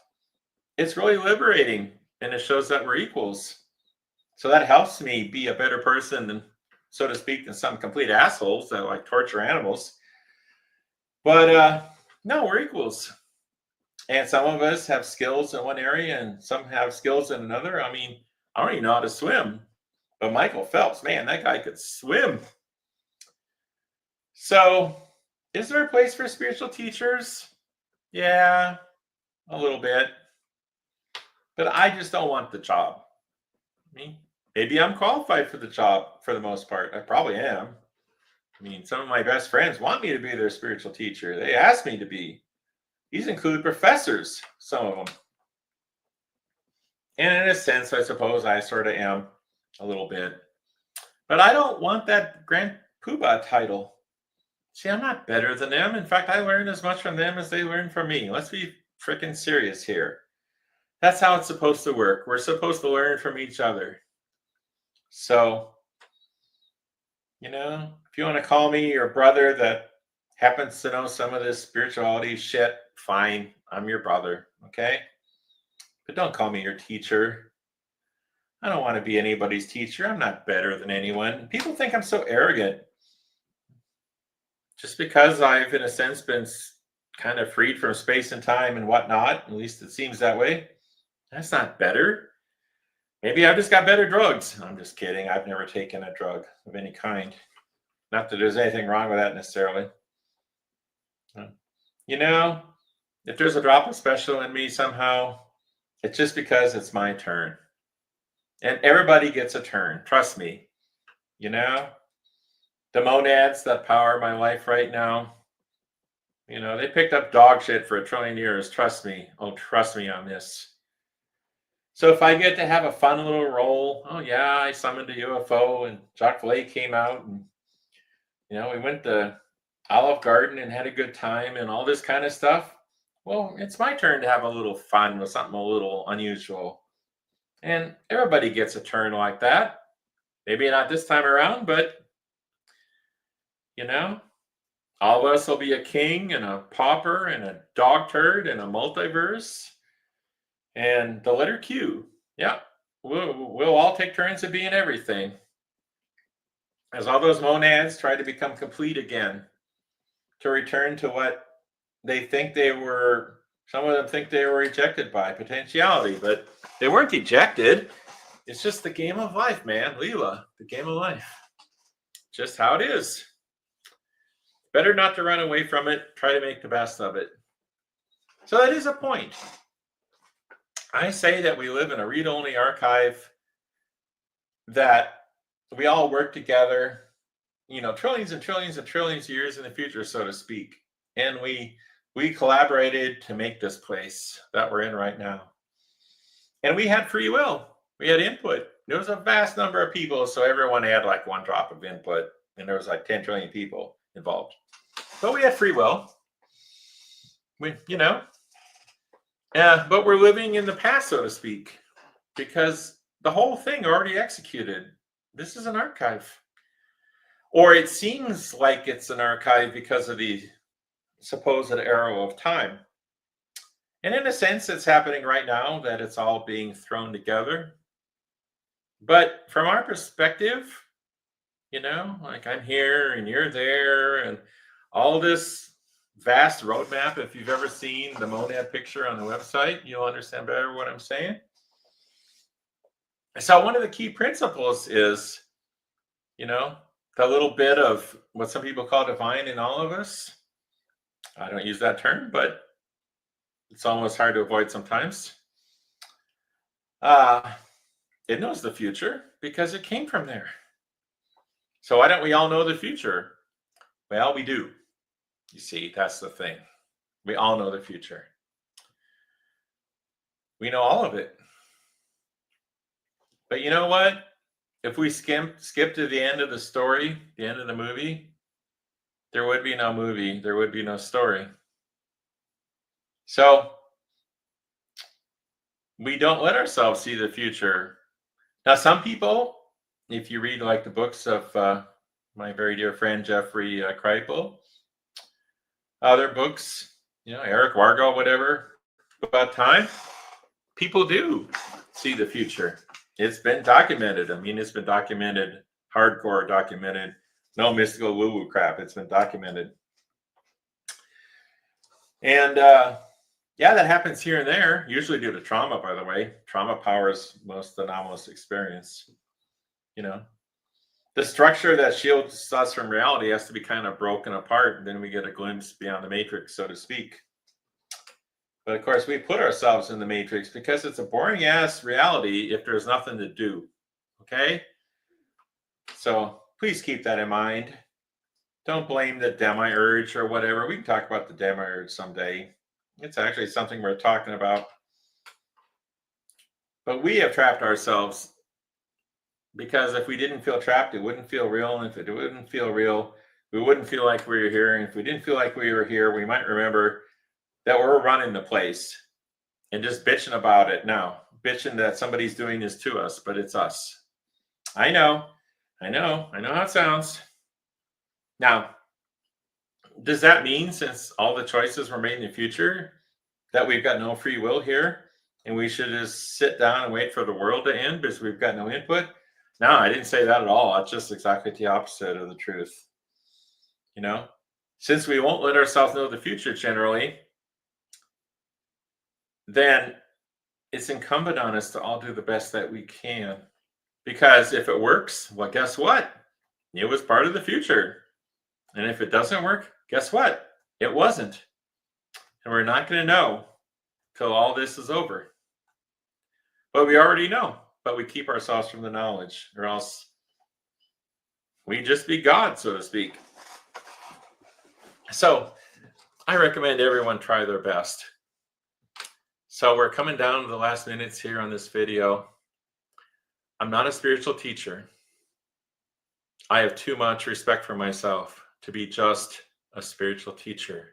it's really liberating, and it shows that we're equals. So that helps me be a better person than, so to speak, than some complete assholes that like torture animals. But no, we're equals. And some of us have skills in one area and some have skills in another. I mean, I don't even know how to swim. But Michael Phelps, man, that guy could swim. So is there a place for spiritual teachers? Yeah, a little bit. But I just don't want the job. I mean, maybe I'm qualified for the job for the most part. I probably am. I mean, some of my best friends want me to be their spiritual teacher. They ask me to be. These include professors, some of them. And in a sense, I suppose I sort of am a little bit. But I don't want that Grand Poobah title. See, I'm not better than them. In fact, I learn as much from them as they learn from me. Let's be freaking serious here. That's how it's supposed to work. We're supposed to learn from each other. So, if you want to call me your brother that happens to know some of this spirituality shit, fine. I'm your brother, okay? But don't call me your teacher. I don't want to be anybody's teacher. I'm not better than anyone. People think I'm so arrogant. Just because I've, in a sense, been kind of freed from space and time and whatnot, at least it seems that way, that's not better. Maybe I've just got better drugs. I'm just kidding. I've never taken a drug of any kind. Not that there's anything wrong with that necessarily. If there's a drop of special in me somehow, it's just because it's my turn. And everybody gets a turn. Trust me. The monads that power my life right now, they picked up dog shit for 1 trillion years. Trust me. Oh, trust me on this. So if I get to have a fun little role, oh yeah, I summoned a UFO and Jacques Vallée came out and, we went to Olive Garden and had a good time and all this kind of stuff. Well, it's my turn to have a little fun with something a little unusual. And everybody gets a turn like that. Maybe not this time around, but, all of us will be a king and a pauper and a dog turd and a multiverse. And the letter Q. Yeah, we'll all take turns at being everything. As all those monads try to become complete again. to return to what they think they were. Some of them think they were ejected by potentiality, but they weren't ejected. It's just the game of life, man. Leela, the game of life. Just how it is. Better not to run away from it. Try to make the best of it. So that is a point. I say that we live in a read-only archive, that we all work together, trillions and trillions and trillions of years in the future, so to speak. And we collaborated to make this place that we're in right now. And we had free will. We had input. There was a vast number of people, so everyone had like one drop of input, and there was like 10 trillion people involved. But we had free will. But we're living in the past, so to speak, because the whole thing already executed. This is an archive. Or it seems like it's an archive because of the supposed arrow of time. And in a sense, it's happening right now, that it's all being thrown together. But from our perspective, like I'm here and you're there, and all this vast roadmap. If you've ever seen the Monad picture on the website, you'll understand better what I'm saying. So one of the key principles is, the little bit of what some people call divine in all of us. I don't use that term, but it's almost hard to avoid sometimes. It knows the future because it came from there. So why don't we all know the future? Well, we do. You see, that's the thing. We all know the future. We know all of it. But you know what? If we skip to the end of the story, the end of the movie, there would be no movie. There would be no story. So we don't let ourselves see the future. Now, some people, if you read like the books of my very dear friend Jeffrey Kripal, other books, Eric Wargo, whatever, about time, people do see the future. It's been documented. It's been documented, hardcore documented, no mystical woo-woo crap. It's been documented. And that happens here and there, usually due to trauma, by the way. Trauma powers most anomalous experience. The structure that shields us from reality has to be kind of broken apart, and then we get a glimpse beyond the matrix, so to speak. But of course, we put ourselves in the matrix because it's a boring ass reality if there's nothing to do. Okay? So please keep that in mind. Don't blame the demiurge or whatever. We can talk about the demiurge someday. It's actually something we're talking about. But we have trapped ourselves, because if we didn't feel trapped, it wouldn't feel real. And if it wouldn't feel real, we wouldn't feel like we were here. And if we didn't feel like we were here, we might remember that we're running the place and just bitching about it now. Bitching that somebody's doing this to us, but it's us. I know how it sounds. Now, does that mean, since all the choices were made in the future, that we've got no free will here and we should just sit down and wait for the world to end because we've got no input? No, I didn't say that at all. It's just exactly the opposite of the truth. Since we won't let ourselves know the future generally, then it's incumbent on us to all do the best that we can. Because if it works, well, guess what? It was part of the future. And if it doesn't work, guess what? It wasn't. And we're not going to know till all this is over. But we already know. But we keep ourselves from the knowledge, or else we just be God, so to speak. So I recommend everyone try their best. So we're coming down to the last minutes here on this video. I'm not a spiritual teacher. I have too much respect for myself to be just a spiritual teacher.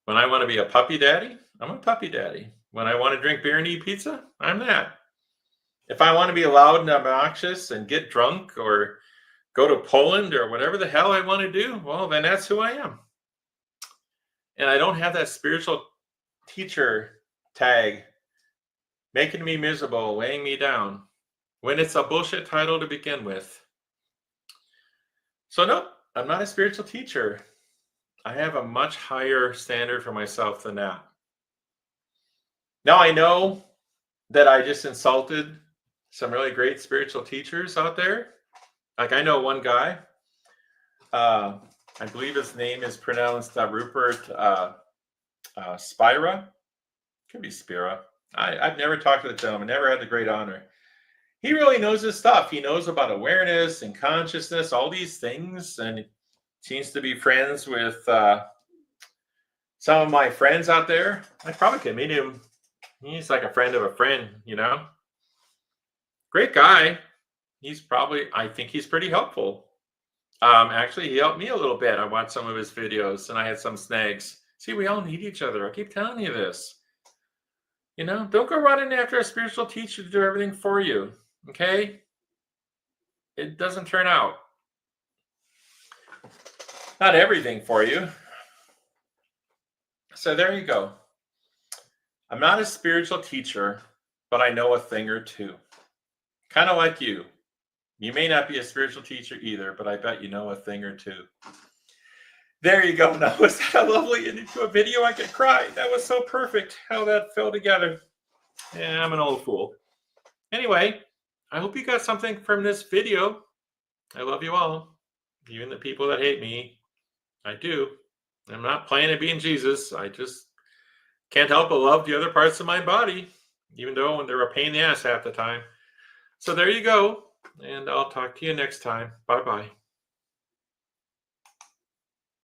When I want to be a puppy daddy, I'm a puppy daddy. When I want to drink beer and eat pizza, I'm that. If I want to be loud and obnoxious and get drunk or go to Poland or whatever the hell I want to do, well, then that's who I am. And I don't have that spiritual teacher tag making me miserable, weighing me down, when it's a bullshit title to begin with. So no, I'm not a spiritual teacher. I have a much higher standard for myself than that. Now I know that I just insulted some really great spiritual teachers out there. Like I know one guy, uh, I believe his name is pronounced Rupert Spira. Could be Spira. I've never talked to the gentleman, never had the great honor. He really knows his stuff. He knows about awareness and consciousness, all these things, and seems to be friends with some of my friends out there. I probably could meet him. He's like a friend of a friend, you know. Great guy. I think he's pretty helpful. Actually, he helped me a little bit. I watched some of his videos and I had some snags. See, we all need each other. I keep telling you this. You know, don't go running after a spiritual teacher to do everything for you. Okay? It doesn't turn out. Not everything for you. So there you go. I'm not a spiritual teacher, but I know a thing or two. Kind of like you. You may not be a spiritual teacher either, but I bet you know a thing or two. There you go. Now, was that a lovely ending to a video? I could cry. That was so perfect how that fell together. Yeah, I'm an old fool. Anyway, I hope you got something from this video. I love you all. Even the people that hate me. I do. I'm not playing at being Jesus. I just can't help but love the other parts of my body, even though they're a pain in the ass half the time. So there you go. And I'll talk to you next time. Bye-bye.